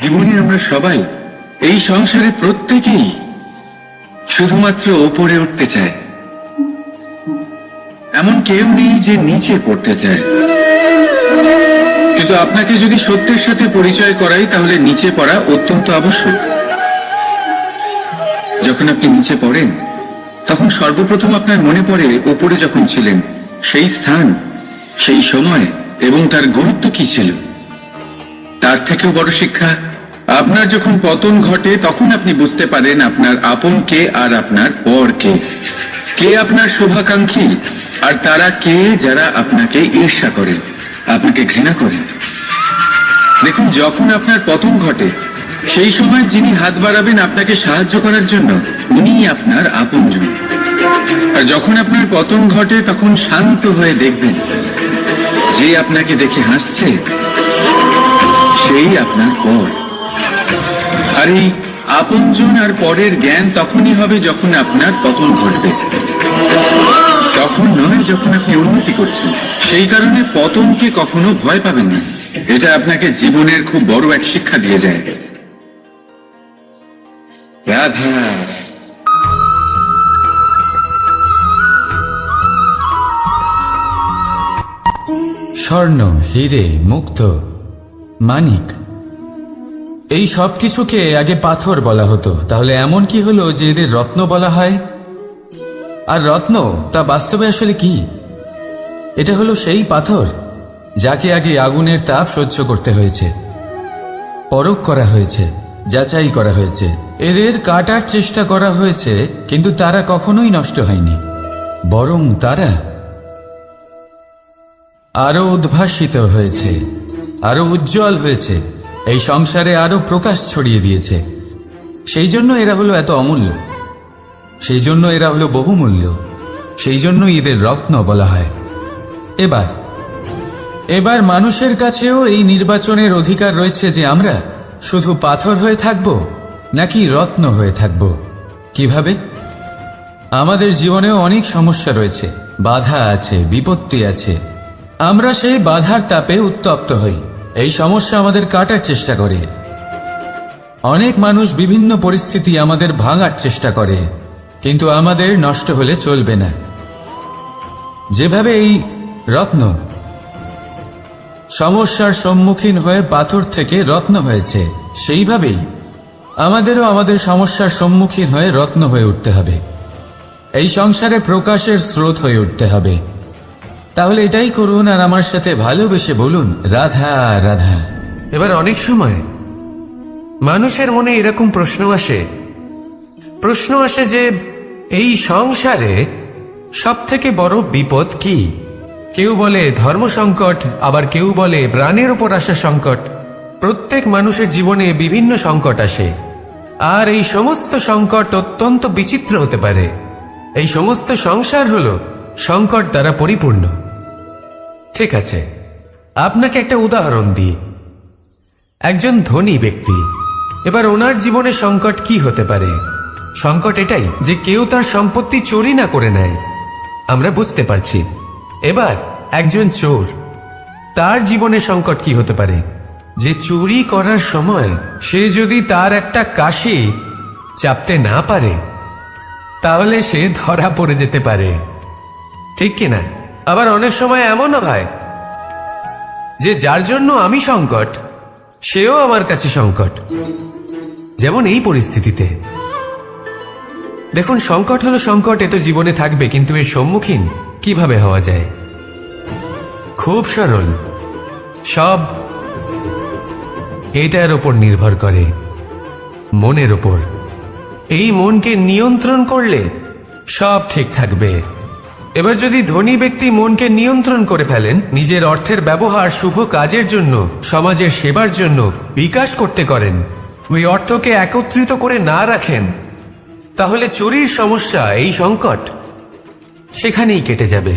জীবনে আমরা সবাই, এই সংসারে প্রত্যেকেই শুধুমাত্র ওপরে উঠতে চায়। এমন কেউ নেই যে নিচে পড়তে চায়। কিন্তু আপনাকে যদি সত্যের সাথে পরিচয় করাই, তাহলে নিচে পড়া অত্যন্ত আবশ্যক। যখন আপনি নিচে পড়েন, তখন সর্বপ্রথম আপনার মনে পড়ে ওপরে যখন ছিলেন সেই স্থান, সেই সময় এবং তার গুরুত্ব কি ছিল। তার থেকেও বড় শিক্ষা, আপনার যখন পতন ঘটে তখন আপনি বুঝতে পারেন আপনার আপন কে আর আপনার পর কে। কে আপনার শুভাকাঙ্ক্ষী আর তারা কে যারা আপনাকে ঈর্ষা করে, আপনাকে ঘৃণা করে। দেখুন, যখন আপনার পতন ঘটে, সেই সময় যিনি হাত বাড়াবেন আপনাকে সাহায্য করার জন্য, উনিই আপনার আপনজন। আর যখন আপনার পতন ঘটে, তখন শান্ত হয়ে দেখবেন যে আপনাকে দেখে হাসছে সেই আপনার পর। আর এই আপনজন আর পরের জ্ঞান তখনই হবে যখন আপনার পতন ঘটবে, তখন নয় যখন আপনি উন্নতি করছেন। সেই কারণে পতনকে কখনো ভয় পাবেন না। এটা আপনাকে জীবনের খুব বড় এক শিক্ষা দিয়ে যায়। রাধা। স্বর্ণ, হিরে, মুক্ত, মানিক, এই সব কিছুকে আগে পাথর বলা হতো। তাহলে এমন কি হলো যে এদের রত্ন বলা হয়? আর রত্ন তা বাস্তবে আসলে কি? এটা হলো সেই পাথর যাকে আগে আগুনের তাপ সহ্য করতে হয়েছে, পরখ করা হয়েছে, যাচাই করা হয়েছে, এদের কাটার চেষ্টা করা হয়েছে, কিন্তু তারা কখনোই নষ্ট হয়নি, বরং তারা আরো উদ্ভাসিত হয়েছে, আরো উজ্জ্বল হয়েছে, এই সংসারে আরো প্রকাশ ছড়িয়ে দিয়েছে। সেই জন্য এরা হলো এত অমূল্য, সেই জন্য এরা হলো বহুমূল্য, সেই জন্য এদের রত্ন বলা হয়। এবার মানুষের কাছেও এই নির্বাচনের অধিকার রয়েছে যে আমরা শুধু পাথর হয়ে থাকব নাকি রত্ন হয়ে থাকব। কিভাবে? আমাদের জীবনেও অনেক সমস্যা রয়েছে, বাধা আছে, বিপত্তি আছে। আমরা সেই বাধার তাপে উত্তপ্ত হই, এই সমস্যা আমাদের কাটার চেষ্টা করে। অনেক মানুষ বিভিন্ন পরিস্থিতি আমাদের ভাঙার চেষ্টা করে, কিন্তু আমাদের নষ্ট হলে চলবে না। যেভাবে এই রত্ন সমস্যার সম্মুখীন হয়ে পাথর থেকে রত্ন হয়েছে, সেইভাবেই আমাদেরও আমাদের সমস্যার সম্মুখীন হয়ে রত্ন হয়ে উঠতে হবে, এই সংসারে প্রকাশের স্রোত হয়ে উঠতে হবে। তাহলে এটাই করুন আর আমার সাথে ভালোবেসে বলুন, রাধা রাধা। এবার অনেক সময় মানুষের মনে এরকম প্রশ্ন আসে যে এই সংসারে সব থেকে বড় বিপদ কি? কেউ বলে ধর্ম সংকট, আবার কেউ বলে প্রাণের উপর আসা সংকট। প্রত্যেক মানুষের জীবনে বিভিন্ন সংকট আসে, আর এই সমস্ত সংকট অত্যন্ত বিচিত্র হতে পারে। এই সমস্ত সংসার হলো সংকট দ্বারা পরিপূর্ণ। ঠিক আছে, আপনাকে একটা উদাহরণ দিই। একজন ধনী ব্যক্তি, এবার ওনার জীবনে সংকট কি হতে পারে? সংকট এটাই যে কেউ তার সম্পত্তি চুরি না করে নেয়, আমরা বুঝতে পারছি। এবার একজন চোর, তার জীবনে সংকট কি হতে পারে? যে চুরি করার সময় সে যদি তার একটা কাশি চাপতে না পারে, তাহলে সে ধরা পড়ে যেতে পারে, ঠিক কিনা? আবার অনেক সময় এমনও হয় যে যার জন্য আমি সংকট, সেও আমার কাছে সংকট। যেমন এই পরিস্থিতিতে দেখুন, সংকট হলো সংকট, এ তো জীবনে থাকবে, কিন্তু এর সম্মুখীন কিভাবে হওয়া যায়? খুব সরল, সব এটার ওপর নির্ভর করে, মনের ওপর। এই মনকে নিয়ন্ত্রণ করলে সব ঠিক থাকবে। এবার যদি ধনী ব্যক্তি মনকে নিয়ন্ত্রণ করে ফেলেন, নিজের অর্থের ব্যবহার শুভ কাজের জন্য, সমাজের সেবার জন্য বিকাশ করতে করেন, ওই অর্থকে একত্রিত করে না রাখেন, তাহলে চুরির সমস্যা, এই সংকট সেখানেই কেটে যাবে।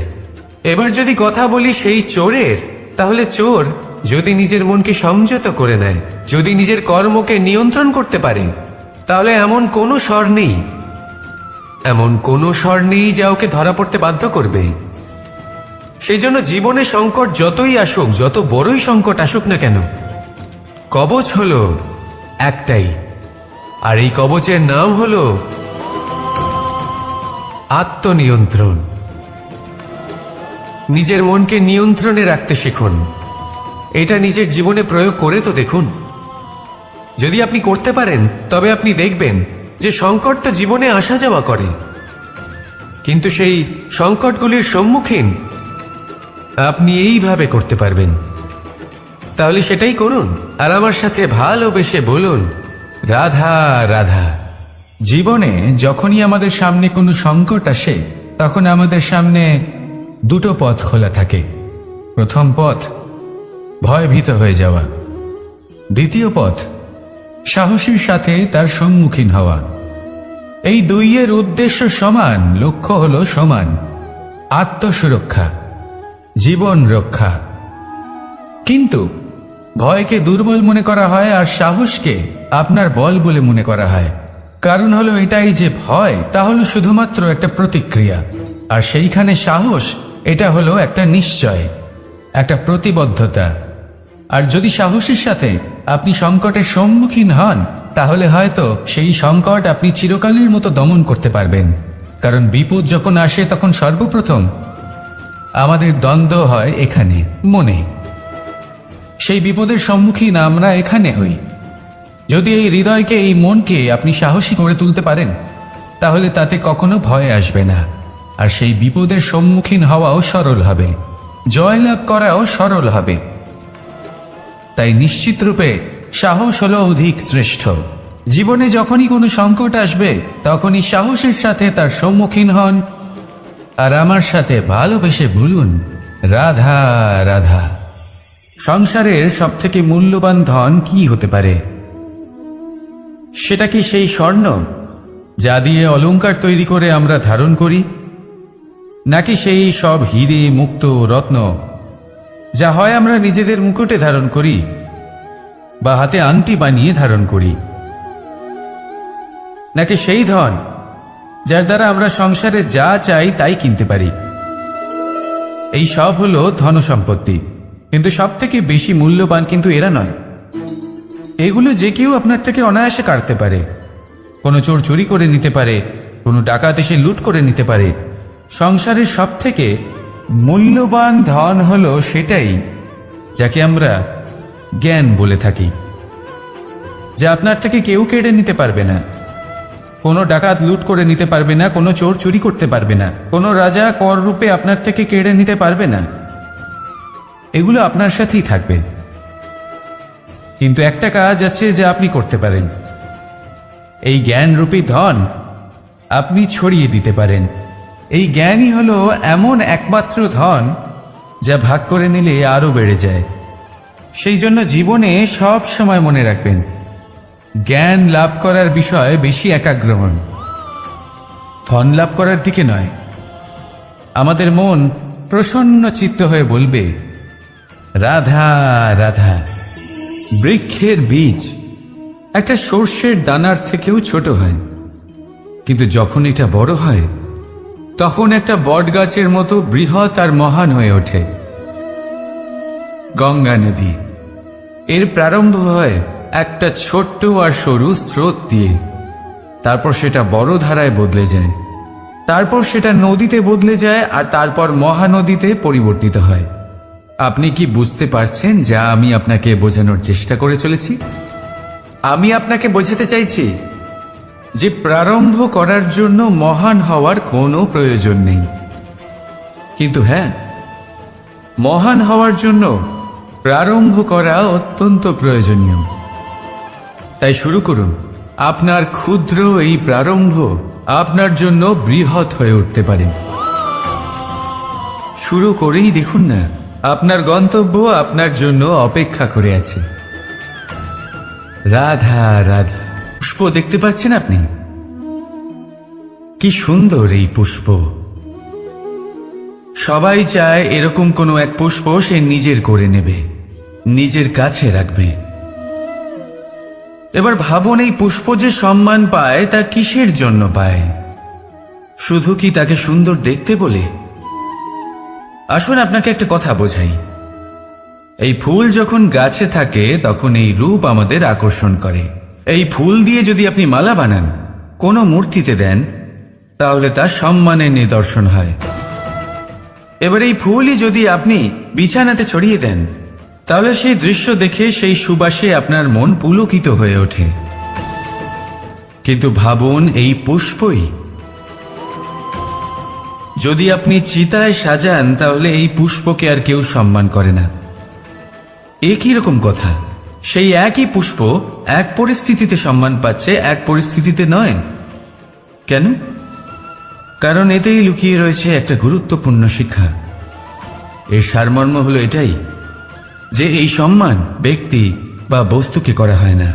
এবার যদি কথা বলি সেই চোরের, তাহলে চোর যদি নিজের মনকে সংযত করে নেয়, যদি নিজের কর্মকে নিয়ন্ত্রণ করতে পারে, তাহলে এমন কোনো স্বর নেই, এমন কোনো স্বর নেই যা ওকে ধরা পড়তে বাধ্য করবে। সেই জন্য জীবনে সংকট যতই আসুক, যত বড়ই সংকট আসুক না কেন, কবচ হলো একটাই, আর এই কবচের নাম হলো আত্মনিয়ন্ত্রণ। নিজের মনকে নিয়ন্ত্রণে রাখতে শিখুন। এটা নিজের জীবনে প্রয়োগ করে তো দেখুন। যদি আপনি করতে পারেন, তবে আপনি দেখবেন যে সংকট তো জীবনে আসা যাওয়া করে, কিন্তু সেই সংকটগুলির সম্মুখীন আপনি এইভাবে করতে পারবেন। তাহলে সেটাই করুন, আর আমার সাথে ভালোবেসে বলুন, রাধা রাধা। জীবনে যখনই আমাদের সামনে কোনো সংকট আসে, তখন আমাদের সামনে দুটো পথ খোলা থাকে। প্রথম পথ ভয়ভীত হয়ে যাওয়া, দ্বিতীয় পথ সাহসীর সাথে তার সম্মুখীন হওয়া। এই দুইয়ের উদ্দেশ্য সমান, লক্ষ্য হলো সমান, আত্মসুরক্ষা, জীবন রক্ষা। কিন্তু ভয়কে দুর্বল মনে করা হয় আর সাহসকে আপনার বল বলে মনে করা হয়। কারণ হলো এটাই যে ভয়, তা হলো শুধুমাত্র একটা প্রতিক্রিয়া, আর সেইখানে সাহস, এটা হলো একটা নিশ্চয়, একটা প্রতিবদ্ধতা। আর যদি সাহসের সাথে আপনি সংকটের সম্মুখীন হন, তাহলে হয়তো সেই সংকট আপনি চিরকালের মতো দমন করতে পারবেন। কারণ বিপদ যখন আসে, তখন সর্বপ্রথম আমাদের দ্বন্দ্ব হয় এখানে, মনে। সেই বিপদের সম্মুখীন আমরা এখানে হই। যদি এই হৃদয়কে, এই মনকে আপনি সাহসী করে তুলতে পারেন, তাহলে তাতে কখনো ভয় আসবে না, আর সেই বিপদের সম্মুখীন হওয়াও সরল হবে, জয়লাভ করাও সরল হবে। তাই নিশ্চিত রূপে সাহস হলো অধিক শ্রেষ্ঠ। জীবনে যখনই কোনো সংকট আসবে, তখনই সাহসের সাথে তার সম্মুখীন হন, আর আমার সাথে ভালোবেসে বলুন, রাধা রাধা। সংসারের সব থেকে মূল্যবান ধন কি হতে পারে? সেটা কি সেই স্বর্ণ যা দিয়ে অলংকার তৈরি করে আমরা ধারণ করি, নাকি সেই সব হিরে মুক্ত রত্ন যা হয় আমরা নিজেদের মুকুটে ধারণ করি বা হাতে আংটি বানিয়ে ধারণ করি, নাকি সেই ধন যার দ্বারা আমরা সংসারে যা চাই তাই কিনতে পারি? এই সব হলো ধন সম্পত্তি, কিন্তু সব থেকে বেশি মূল্যবান কিন্তু এরা নয়। এগুলো যে কেউ আপনার থেকে অনায়াসে কাটতে পারে। কোনো চোর চুরি করে নিতে পারে, কোনো ডাকাত এসে লুট করে নিতে পারে। সংসারের সব থেকে মূল্যবান ধন হলো সেটাই যাকে আমরা জ্ঞান বলে থাকি, যা আপনার থেকে কেউ কেড়ে নিতে পারবে না। কোনো ডাকাত লুট করে নিতে পারবে না, কোনো চোর চুরি করতে পারবে না, কোনো রাজা কর রূপে আপনার থেকে কেড়ে নিতে পারবে না। এগুলো আপনার সাথেই থাকবে। কিন্তু একটা কাজ আছে যা আপনি করতে পারেন। এই জ্ঞানরূপী ধন আপনি ছড়িয়ে দিতে পারেন। এই জ্ঞানই হলো এমন একমাত্র ধন যা ভাগ করে নিলে আরো বেড়ে যায়। সেই জন্য জীবনে সব সময় মনে রাখবেন, জ্ঞান লাভ করার বিষয়ে বেশি একাগ্র হন, ধন লাভ করার দিকে নয়। আমাদের মন প্রসন্ন চিত্ত হয়ে বলবে, রাধা রাধা। বৃক্ষের বীজ একটা সর্ষের দানার থেকেও ছোট হয়, কিন্তু যখন এটা বড় হয় তখন একটা বটগাছের মতো বৃহৎ আর মহান হয়ে ওঠে। গঙ্গা নদী, এর প্রারম্ভ হয় একটা ছোট্ট আর সরু স্রোত দিয়ে, তারপর সেটা বড় ধারায় বদলে যায়, তারপর সেটা নদীতে বদলে যায়, আর তারপর মহানদীতে পরিবর্তিত হয়। আপনি কি বুঝতে পারছেন যা আমি আপনাকে বোঝানোর চেষ্টা করে চলেছি? আমি আপনাকে বোঝাতে চাইছি যে প্রারম্ভ করার জন্য মহান হওয়ার কোনো প্রয়োজন নেই, কিন্তু হ্যাঁ, মহান হওয়ার জন্য প্রারম্ভ করা অত্যন্ত প্রয়োজনীয়। তাই শুরু করুন। আপনার ক্ষুদ্র এই প্রারম্ভ আপনার জন্য বৃহৎ হয়ে উঠতে পারে। শুরু করেই দেখুন না, আপনার গন্তব্য আপনার জন্য অপেক্ষা করে আছে। রাধা রাধা। পুষ্প দেখতে পাচ্ছেন আপনি? কি সুন্দর এই পুষ্প। সবাই চায় এরকম কোনো এক পুষ্প সে নিজের করে নেবে, নিজের কাছে রাখবে। এবার ভাবুন, এই পুষ্প যে সম্মান পায় তা কিসের জন্য পায়? শুধু কি তাকে সুন্দর দেখতে বলে? আসুন আপনাকে একটা কথা বোঝাই। এই ফুল যখন গাছে থাকে তখন এই রূপ আমাদের আকর্ষণ করে। এই ফুল দিয়ে যদি আপনি মালা বানান, কোনো মূর্তিতে দেন, তাহলে তা সম্মানের নিদর্শন হয়। এবার এই ফুলই যদি আপনি বিছানাতে ছড়িয়ে দেন, তাহলে সেই দৃশ্য দেখে সেই সুবাসে আপনার মন পুলকিত হয়ে ওঠে। কিন্তু ভাবুন, এই পুষ্পই যদি আপনি চিতায় সাজান, তাহলে এই পুষ্পকে আর কেউ সম্মান করে না। একই রকম কথা, সেই একই পুষ্প এক পরিস্থিতিতে সম্মান পাচ্ছে, এক পরিস্থিতিতে নয়। কেন? কারণ এতেই লুকিয়ে রয়েছে একটা গুরুত্বপূর্ণ শিক্ষা। এর সারমর্ম হলো এটাই যে এই সম্মান ব্যক্তি বা বস্তুকে করা হয় না,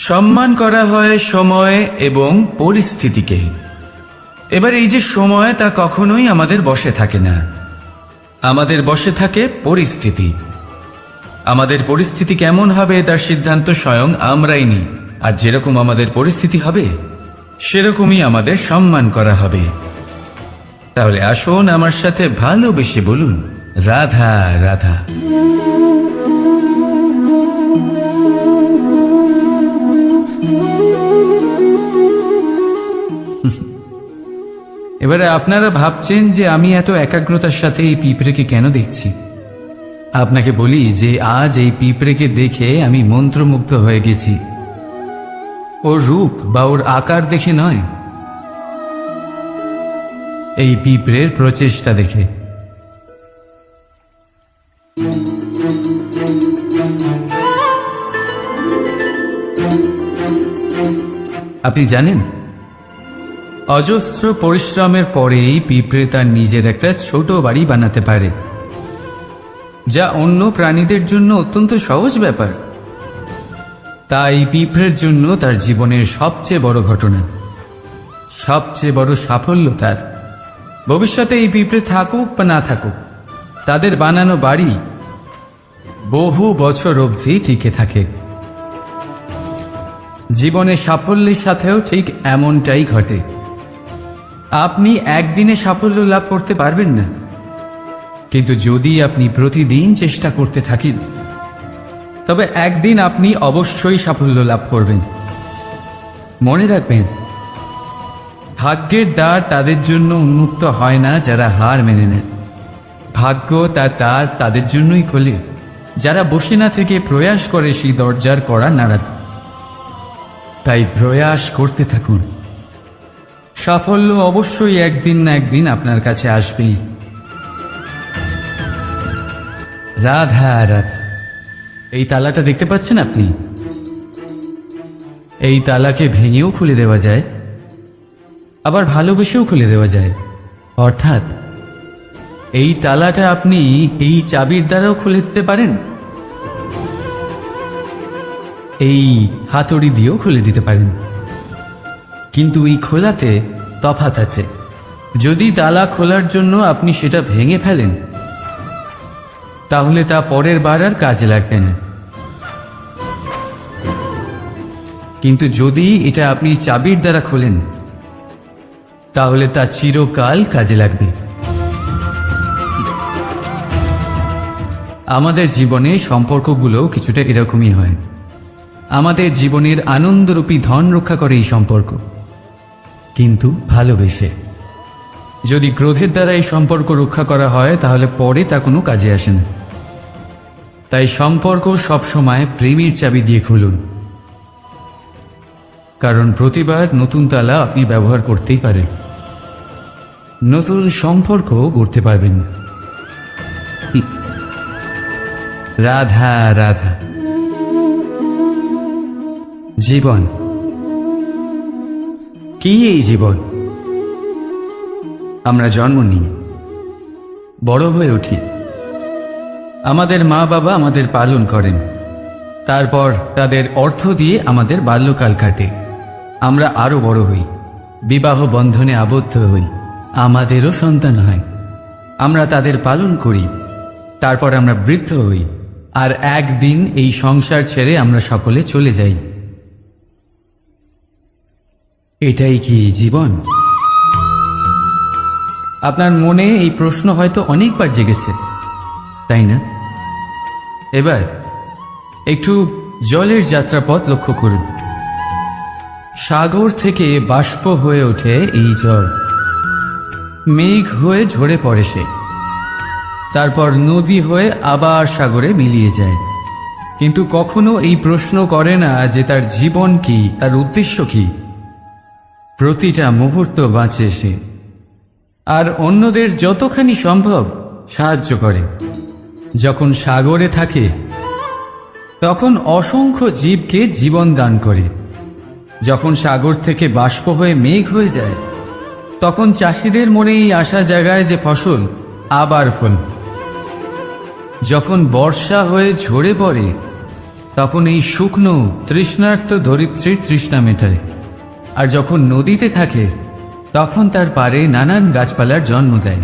সম্মান করা হয় সময় এবং পরিস্থিতিকে। এবার এই যে সময়, তা কখনোই আমাদের বশে থাকে না। আমাদের বশে থাকে পরিস্থিতি। আমাদের পরিস্থিতি কেমন হবে তার সিদ্ধান্ত স্বয়ং আমরাই নিই, আর যেরকম আমাদের পরিস্থিতি হবে সেরকমই আমাদের সম্মান করা হবে। তাহলে আসুন আমার সাথে ভালোবেসে বলুন, রাধা রাধা। এবারে আপনারা ভাবছেন যে আমি এত একাগ্রতার সাথে এই পিঁপড়েকে কেন দেখছি। আপনাকে বলি যে আজ এই পিঁপড়েকে দেখে আমি মন্ত্রমুগ্ধ হয়ে গেছি। ওর রূপ বা ওর আকার দেখে নয়, এই পিঁপড়ের প্রচেষ্টা দেখে। আপনি জানেন, অজস্র পরিশ্রমের পরেই পিঁপড়ে তার নিজের একটা ছোট বাড়ি বানাতে পারে, যা অন্য প্রাণীদের জন্য অত্যন্ত সহজ ব্যাপার। তাই পিঁপড়ের জন্য তার জীবনের সবচেয়ে বড় ঘটনা, সবচেয়ে বড় সাফল্য তার। ভবিষ্যতে এই পিঁপড়ে থাকুক বা না থাকুক, তাদের বানানো বাড়ি বহু বছর অবধি টিকে থাকে। জীবনের সাফল্যের সাথেও ঠিক এমনটাই ঘটে। আপনি একদিনে সাফল্য লাভ করতে পারবেন না, কিন্তু যদি আপনি প্রতিদিন চেষ্টা করতে থাকেন, তবে একদিন আপনি অবশ্যই সাফল্য লাভ করবেন। মনে রাখবেন, ভাগ্যের দ্বার তাদের জন্য উন্মুক্ত হয় না যারা হার মেনে নেয়। ভাগ্য তার দ্বার তাদের জন্যই খোলে যারা বসে না থেকে প্রয়াস করে সেই দরজার কড়া নাড়াতে। তাই প্রয়াস করতে থাকুন, সাফল্য অবশ্যই একদিন না একদিন আপনার কাছে আসবেই। রাধা রাধা। এই তালাটা দেখতে পাচ্ছেন আপনি? এই তালাকে ভেঙেও খুলে দেওয়া যায়, আবার ভালোবেসেও খুলে দেওয়া যায়। অর্থাৎ এই তালাটা আপনি এই চাবির দ্বারাও খুলে দিতে পারেন, এই হাতুড়ি দিয়েও খুলে দিতে পারেন। কিন্তু এই খোলাতে তফাৎ আছে। যদি তালা খোলার জন্য আপনি সেটা ভেঙে ফেলেন, তাহলে তা পরের বার আর কাজে লাগবে না। কিন্তু যদি এটা আপনি চাবির দ্বারা খোলেন, তাহলে তা চিরকাল কাজে লাগবে। আমাদের জীবনে সম্পর্কগুলো কিছুটা এরকমই হয়। আমাদের জীবনের আনন্দরূপী ধন রক্ষা করে এই সম্পর্ক, কিন্তু ভালোবেসে। যদি ক্রোধের দ্বারা এই সম্পর্ক রক্ষা করা হয়, তাহলে পরে তা কোনো কাজে আসে না। তাই সম্পর্ক সবসময় প্রেমের চাবি দিয়ে খুলুন, কারণ প্রতিবার নতুন তালা আপনি ব্যবহার করতেই পারেন, নতুন সম্পর্ক গড়তে পারবেন না। রাধা রাধা। জীবন কি? এই জীবন আমরা জন্ম নিই, বড় হয়ে উঠি, আমাদের মা বাবা আমাদের পালন করেন, তারপর তাদের অর্থ দিয়ে আমাদের বাল্যকাল কাটে। আমরা আরো বড় হই, বিবাহ বন্ধনে আবদ্ধ হই, আমাদেরও সন্তান হয়, আমরা তাদের পালন করি, তারপর আমরা বৃদ্ধ হই, আর একদিন এই সংসার ছেড়ে আমরা সকলে চলে যাই। এটাই কি জীবন? আপনার মনে এই প্রশ্ন হয়তো অনেকবার জেগেছে, তাই না? এবার একটু জলের যাত্রাপথ লক্ষ্য করুন। সাগর থেকে বাষ্প হয়ে ওঠে এই জল, মেঘ হয়ে ঝরে পড়ে সে, তারপর নদী হয়ে আবার সাগরে মিলিয়ে যায়। কিন্তু কখনো এই প্রশ্ন করে না যে তার জীবন কি, তার উদ্দেশ্য কি। প্রতিটা মুহূর্ত বাঁচে সে, আর অন্যদের যতখানি সম্ভব সাহায্য করে। যখন সাগরে থাকে, তখন অসংখ্য জীবকে জীবন দান করে। যখন সাগর থেকে বাষ্প হয়ে মেঘ হয়ে যায়, তখন চাষিদের মনে এই আশা জাগায় যে ফসল আবার ফল। যখন বর্ষা হয়ে ঝরে পড়ে, তখন এই শুকনো তৃষ্ণার্ত ধরিত্রীর তৃষ্ণা মেটায়। আর যখন নদীতে থাকে, তখন তার পাড়ে নানান গাছপালার জন্ম দেয়।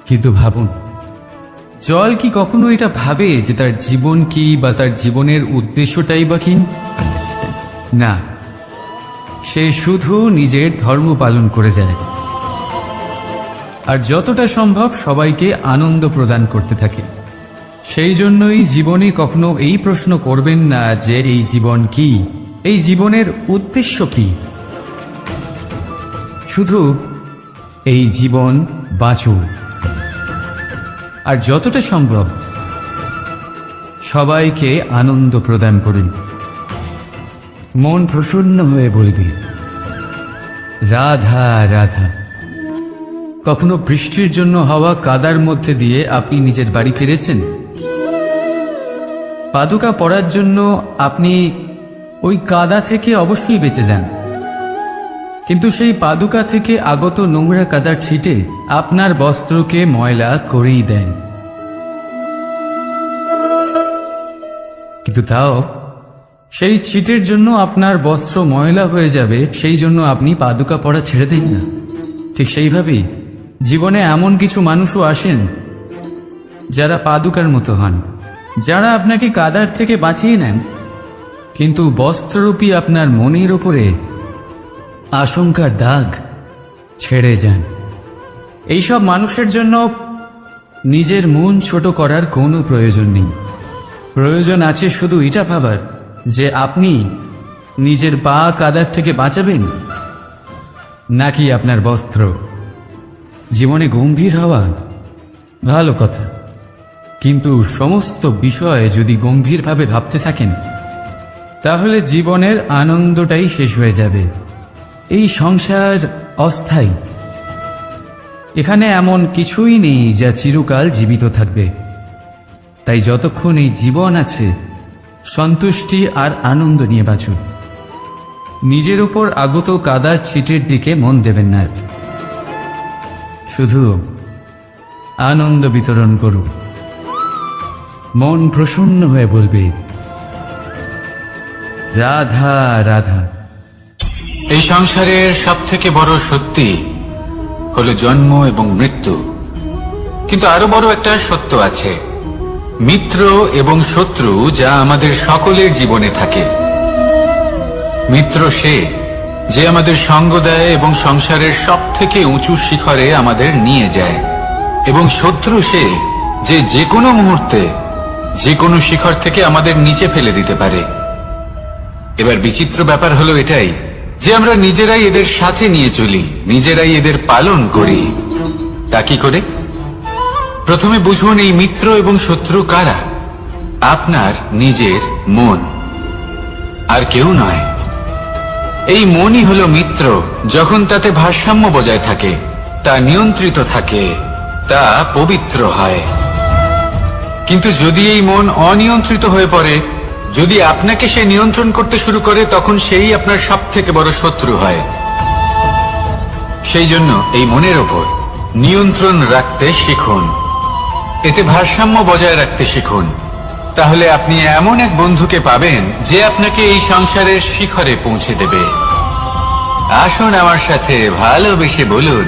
কিন্তু ভাবুন, জল কি কখনো এটা ভাবে যে তার জীবন কি বা তার জীবনের উদ্দেশ্যটাই বা কি? না, সে শুধু নিজের ধর্ম পালন করে যায়, আর যতটা সম্ভব সবাইকে আনন্দ প্রদান করতে থাকে। সেই জন্যই জীবনে কখনো এই প্রশ্ন করবেন না যে এই জীবন কি, এই জীবনের উদ্দেশ্য কি। শুধু এই জীবন বাঁচুন, আর যতটা সম্ভব সবাইকে আনন্দ প্রদান করুন। মন প্রসন্ন হয়ে বলবে রাধা রাধা। কখনো বৃষ্টির জন্য হওয়া কাদার মধ্যে দিয়ে আপনি নিজের বাড়ি ফিরেছেন? পাদুকা পরার জন্য আপনি ওই কাদা থেকে অবশ্যই বেঁচে যান, কিন্তু সেই পাদুকা থেকে আগত নোংরা কাদার ছিটে আপনার বস্ত্রকে ময়লা করেই দেন। কিন্তু তাও সেই ছিটের জন্য আপনার বস্ত্র ময়লা হয়ে যাবে, সেই জন্য আপনি পাদুকা পরা ছেড়ে দেন না। ঠিক সেইভাবেই জীবনে এমন কিছু মানুষও আসেন যারা পাদুকার মতো হন, যারা আপনাকে কাদার থেকে বাঁচিয়ে নেন, কিন্তু বস্ত্ররূপী আপনার মনের ওপরে আশঙ্কার দাগ ছেড়ে যান। এইসব মানুষের জন্য নিজের মন ছোট করার কোনো প্রয়োজন নেই। প্রয়োজন আছে শুধু এটা ভাবার যে আপনি নিজের পা কাদার থেকে বাঁচাবেন নাকি আপনার বস্ত্র। জীবনে গম্ভীর হওয়া ভালো কথা, কিন্তু সমস্ত বিষয়ে যদি গম্ভীরভাবে ভাবতে থাকেন তাহলে জীবনের আনন্দটাই শেষ হয়ে যাবে। এই সংসার অস্থায়ী, এখানে এমন কিছুই নেই যা চিরকাল জীবিত থাকবে। তাই যতক্ষণ এই জীবন আছে সন্তুষ্টি আর আনন্দ নিয়ে বাঁচুন। নিজের উপর আগত কাদার ছিটের দিকে মন দেবেন না, শুধু আনন্দ বিতরণ করুন। মন প্রসন্ন হয়ে বলবে, রাধা রাধা। এই সংসারের সব থেকে বড় সত্যি হলো জন্ম এবং মৃত্যু, কিন্তু আরো বড় একটা সত্য আছে, মিত্র এবং শত্রু, যা আমাদের সকলের জীবনে থাকে। মিত্র সে যে আমাদের সঙ্গ দেয় এবং সংসারের সব থেকে উঁচু শিখরে আমাদের নিয়ে যায়, এবং শত্রু সে যে যে কোনো মুহূর্তে যে কোনো শিখর থেকে আমাদের নিচে ফেলে দিতে পারে। এবার বিচিত্র ব্যাপার হলো এটাই যে আমরা নিজেরাই এদের সাথে নিয়ে চলি, নিজেরাই এদের পালন করি। তা কি করে? প্রথমে বুঝুন এই মিত্র এবং শত্রু কারা। আপনার নিজের মন, আর কেউ নয়। এই মনই হলো মিত্র যখন তাতে ভারসাম্য বজায় থাকে, তা নিয়ন্ত্রিত থাকে, তা পবিত্র হয়। কিন্তু যদি এই মন অনিয়ন্ত্রিত হয়ে পড়ে, যদি আপনাকে সে নিয়ন্ত্রণ করতে শুরু করে, তখন সেই আপনার সব থেকে বড় শত্রু হয়। সেই জন্য এই মনের ওপর নিয়ন্ত্রণ রাখতে শিখুন, এতে ভারসাম্য বজায় রাখতে শিখুন। তাহলে আপনি এমন এক বন্ধুকে পাবেন যে আপনাকে এই সংসারের শিখরে পৌঁছে দেবে। আসুন আমার সাথে ভালোবেসে বলুন,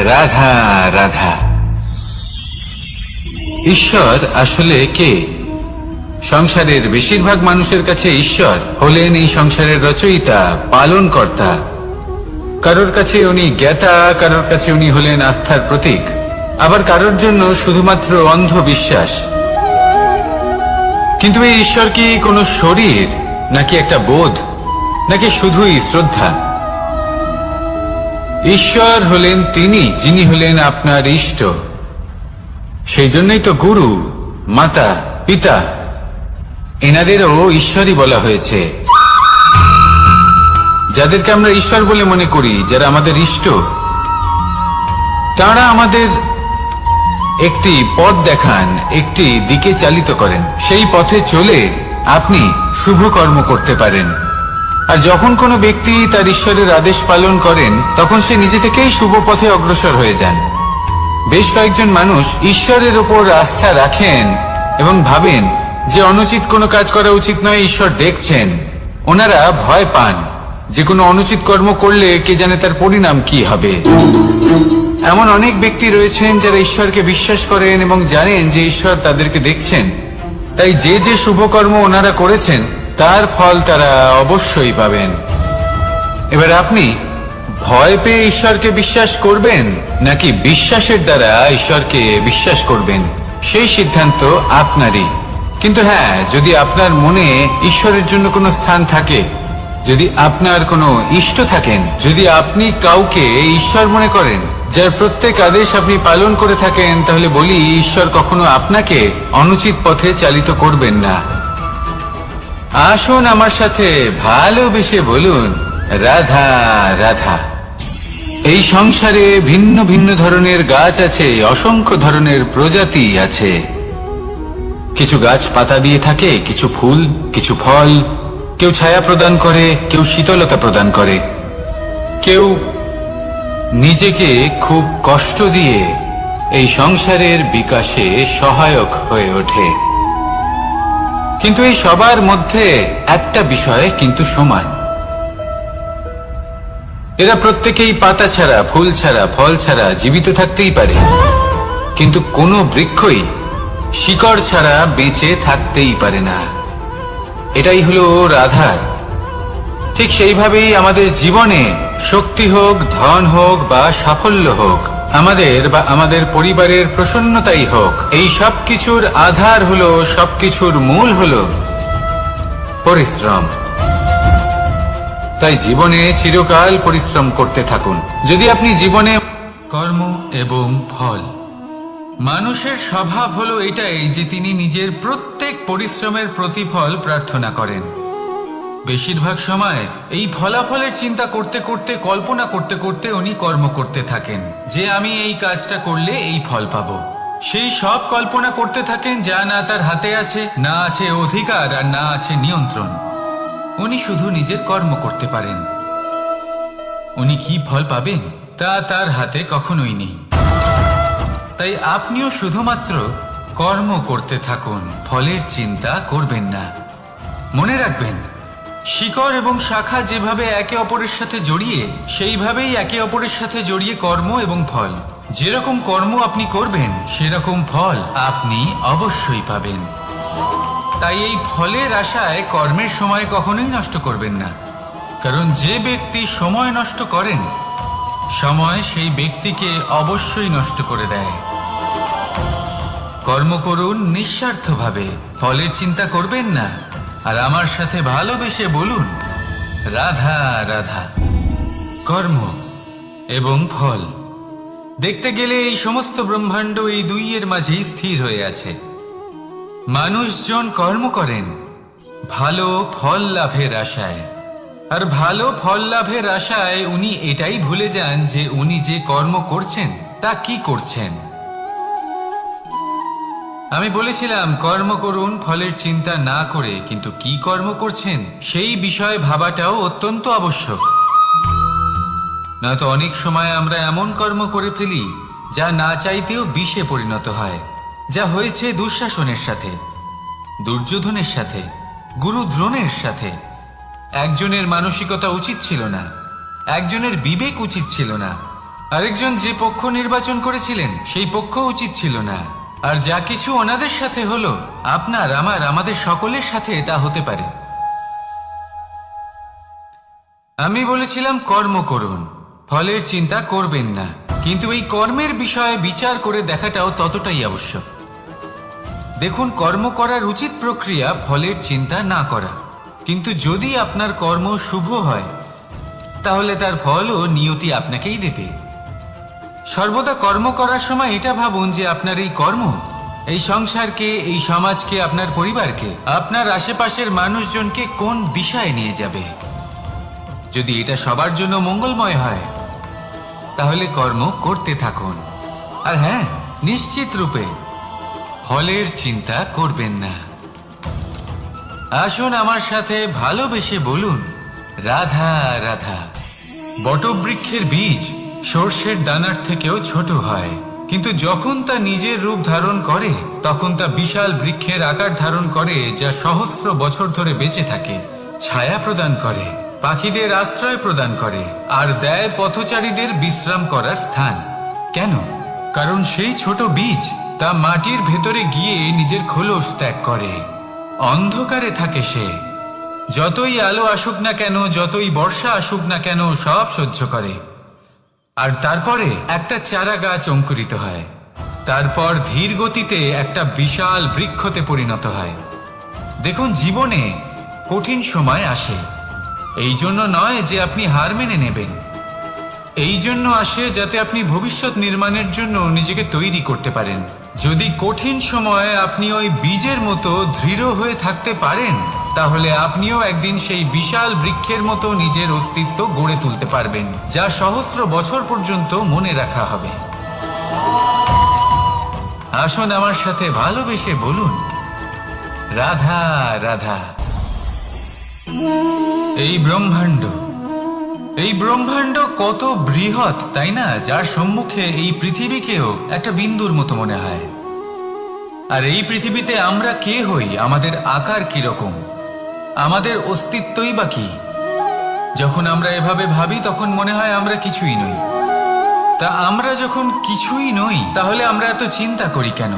রাধা রাধা। ঈশ্বর আসলে কে? সংসারের বেশিরভাগ মানুষের কাছে ঈশ্বর হলেন এই সংসারের রচয়িতা, পালনকর্তা। কারোর কাছে উনি জ্ঞাতা, কারোর কাছে উনি হলেন আস্থার প্রতীক, আবার কারোর জন্য শুধুমাত্র অন্ধ বিশ্বাস। কিন্তু এই ঈশ্বর কি কোনো শরীর, নাকি একটা বোধ, নাকি শুধুই শ্রদ্ধা? ঈশ্বর হলেন তিনি যিনি হলেন আপনার ইষ্ট। সেই জন্যই তো গুরু, মাতা, পিতা এনাদেরও ঈশ্বরই বলা হয়েছে। যাদেরকে আমরা ঈশ্বর বলে মনে করি, যারা আমাদের ইষ্ট, তারা আমাদের একটি পথ দেখান, একটি দিকে চালিত করেন। সেই পথে চলে আপনি শুভ কর্ম করতে পারেন। আর যখন কোনো ব্যক্তি তার ঈশ্বরের আদেশ পালন করেন, তখন সে নিজে থেকেই শুভ পথে অগ্রসর হয়ে যান। বেশ কয়েকজন মানুষ ঈশ্বরের ওপর আস্থা রাখেন এবং ভাবেন যে অনুচিত কোনো কাজ করা উচিত নয়, ঈশ্বর দেখছেন। ওনারা ভয় পান যে কোনো অনুচিত কর্ম করলে কে জানে তার পরিণাম কি হবে। এমন অনেক ব্যক্তি রয়েছেন যারা ঈশ্বরকে বিশ্বাস করেন এবং জানেন যে ঈশ্বর তাদেরকে দেখছেন। তাই যে যে শুভ কর্ম ওনারা করেছেন তার ফল তারা অবশ্যই পাবেন। এবার আপনি ভয় পেয়ে ঈশ্বরকে বিশ্বাস করবেন নাকি বিশ্বাসের দ্বারা ঈশ্বরকে বিশ্বাস করবেন, সেই সিদ্ধান্ত আপনারই। কিন্তু হ্যাঁ, যদি আপনার মনে ঈশ্বরের জন্য কোনো স্থান থাকে, যদি আপনার কোনো ইষ্ট থাকেন, যদি আপনি কাউকে ঈশ্বর মনে করেন, যার প্রত্যেক আদেশ আপনি পালন করে থাকেন, তাহলে বলি ঈশ্বর কখনো আপনাকে অনুচিত পথে চালিত করবেন না। আসুন আমার সাথে ভালোবেসে বলুন, রাধা রাধা। এই সংসারে ভিন্ন ভিন্ন ধরনের গাছ আছে, অসংখ্য ধরনের প্রজাতি আছে। কিছু গাছ পাতা দিয়ে থাকে, কিছু ফুল, কিছু ফল, কেউ ছায়া প্রদান করে, কেউ শীতলতা প্রদান করে। কেউ নিজেকে খুব কষ্ট দিয়ে এই সংসারের বিকাশে সহায়ক হয়ে ওঠে, কিন্তু এই সবার মধ্যে একটা বিষয় কিন্তু সমান। এরা প্রত্যেকেই পাতা ছাড়া, ফুল ছাড়া, ফল ছাড়া জীবিত থাকতেই পারে, কিন্তু কোনো বৃক্ষই শিকড় ছাড়া বেঁচে থাকতেই পারে না। এটাই হলো রাধার। ঠিক সেইভাবেই আমাদের জীবনে শক্তি হোক, ধন হোক বা সাফল্য হোক, আমাদের বা আমাদের পরিবারের প্রসন্নতাই হোক, এই সব কিছুর আধার হলো, সবকিছুর মূল হলো পরিশ্রম। তাই জীবনে চিরকাল পরিশ্রম করতে থাকুন। যদি আপনি জীবনে কর্ম এবং ফল, মানুষের স্বভাব হলো এটাই যে তিনি নিজের প্রত্যেক পরিশ্রমের প্রতিফল প্রার্থনা করেন। বেশিরভাগ সময় এই ফলাফলের চিন্তা করতে করতে, কল্পনা করতে করতে উনি কর্ম করতে থাকেন যে আমি এই কাজটা করলে এই ফল পাবো। সেই সব কল্পনা করতে থাকেন যা না তার হাতে আছে, না আছে অধিকার আর না আছে নিয়ন্ত্রণ। উনি শুধু নিজের কর্ম করতে পারেন। উনি কি ফল পাবেন তা তার হাতে কখনোই নেই। তাই আপনিও শুধুমাত্র কর্ম করতে থাকুন, ফলের চিন্তা করবেন না। মনে রাখবেন, শিকড় এবং শাখা যেভাবে একে অপরের সাথে জড়িয়ে, সেইভাবেই একে অপরের সাথে জড়িয়ে কর্ম এবং ফল। যেরকম কর্ম আপনি করবেন সেরকম ফল আপনি অবশ্যই পাবেন। তাই এই ফলের আশায় কর্মের সময় কখনোই নষ্ট করবেন না, কারণ যে ব্যক্তি সময় নষ্ট করেন, সময় সেই ব্যক্তিকে অবশ্যই নষ্ট করে দেয়। কর্ম করুন নিঃস্বার্থভাবে, ফলের চিন্তা করবেন না, আর আমার সাথে ভালোবেসে বলুন রাধা রাধা। কর্ম এবং ফল, দেখতে গেলে এই সমস্ত ব্রহ্মাণ্ড এই দুইয়ের মাঝেই স্থির হয়ে আছে। মানুষজন কর্ম করেন ভালো ফল লাভের আশায়, আর ভালো ফল লাভের আশায় উনি এটাই ভুলে যান যে উনি যে কর্ম করছেন তা কি করছেন। আমি বলেছিলাম কর্ম করুন ফলের চিন্তা না করে, কিন্তু কি কর্ম করছেন সেই বিষয়ে ভাবাটাও অত্যন্ত আবশ্যক। নয়তো অনেক সময় আমরা এমন কর্ম করে ফেলি যা না চাইতেও বিষে পরিণত হয়, যা হয়েছে দুঃশাসনের সাথে, দুর্যোধনের সাথে, গুরু দ্রোণের সাথে। একজনের মানসিকতা উচিত ছিল না, একজনের বিবেক উচিত ছিল না, আরেকজন যে পক্ষ নির্বাচন করেছিলেন সেই পক্ষ উচিত ছিল না। আর যা কিছু ওনাদের সাথে হলো, আপনার, আমার, আমাদের সকলের সাথে তা হতে পারে। আমি বলেছিলাম কর্ম করুন, ফলের চিন্তা করবেন না, কিন্তু এই কর্মের বিষয়ে বিচার করে দেখাটাও ততটাই আবশ্যক। দেখুন, কর্ম করার উচিত প্রক্রিয়া ফলের চিন্তা না করা, কিন্তু যদি আপনার কর্ম শুভ হয় তাহলে তার ফলও নিয়তি আপনাকেই দেবে। সর্বদা কর্ম করার সময় এটা ভাবুন যে আপনার এই কর্ম এই সংসারকে, এই সমাজকে, আপনার পরিবারকে, আপনার আশেপাশের মানুষজনকে কোন দিশায় নিয়ে যাবে। যদি এটা সবার জন্য মঙ্গলময় হয় তাহলে কর্ম করতে থাকুন। আর হ্যাঁ, নিশ্চিত রূপে ফলের চিন্তা করবেন না। আসুন আমার সাথে ভালোবেসে বলুন রাধা রাধা। বটবৃক্ষের বীজ সর্ষের দানার থেকেও ছোট হয়, কিন্তু যখন তা নিজের রূপ ধারণ করে তখন তা বিশাল বৃক্ষের আকার ধারণ করে, যা সহস্র বছর ধরে বেঁচে থাকে, ছায়া প্রদান করে, পাখিদের আশ্রয় প্রদান করে, আর দেয় পথচারীদের বিশ্রাম করার স্থান। কেন? কারণ সেই ছোট বীজ তা মাটির ভেতরে গিয়ে নিজের খোলস ত্যাগ করে। অন্ধকারে থাকে সে, যতই আলো আসুক না কেন, যতই বর্ষা আসুক না কেন, সব সহ্য করে। আর তারপরে একটা চারা গাছ অঙ্কুরিত হয়, তারপর ধীর গতিতে একটা বিশাল বৃক্ষতে পরিণত হয়। দেখুন, জীবনে কঠিন সময় আসে, এই জন্য নয় যে আপনি হার মেনে নেবেন, এই জন্য আসে যাতে আপনি ভবিষ্যৎ নির্মাণের জন্য নিজেকে তৈরি করতে পারেন। যদি কঠিন সময়ে আপনি ওই বীজের মতো দৃঢ় হয়ে থাকতে পারেন, তাহলে আপনিও একদিন সেই বিশাল বৃক্ষের মতো নিজের অস্তিত্ব গড়ে তুলতে পারবেন, যা সহস্র বছর পর্যন্ত মনে রাখা হবে। আসুন আমার সাথে ভালোবেসে বলুন রাধা রাধা। এই ব্রহ্মাণ্ড, এই ব্রহ্মাণ্ড কত বৃহৎ, তাই না? যার সম্মুখে এই পৃথিবীকেও একটা বিন্দুর মতো মনে হয়। আর এই পৃথিবীতে আমরা কে হই, আমাদের আকার কিরকম, আমাদের অস্তিত্বই বা কি? যখন আমরা এভাবে ভাবি তখন মনে হয় আমরা কিছুই নই। তা আমরা যখন কিছুই নই, তাহলে আমরা এত চিন্তা করি কেন?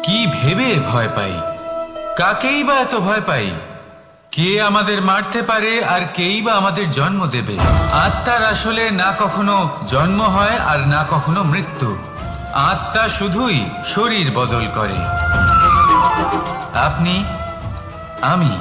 কি ভেবে ভয় পাই? কাকেই বা এত ভয় পাই? কে আমাদের মারতে পারে আর কেই বা আমাদের জন্ম দেবে? আত্মার আসলে না কখনো জন্ম হয় আর না কখনো মৃত্যু। আত্মা শুধুই শরীর বদল করে। আপনি, আমি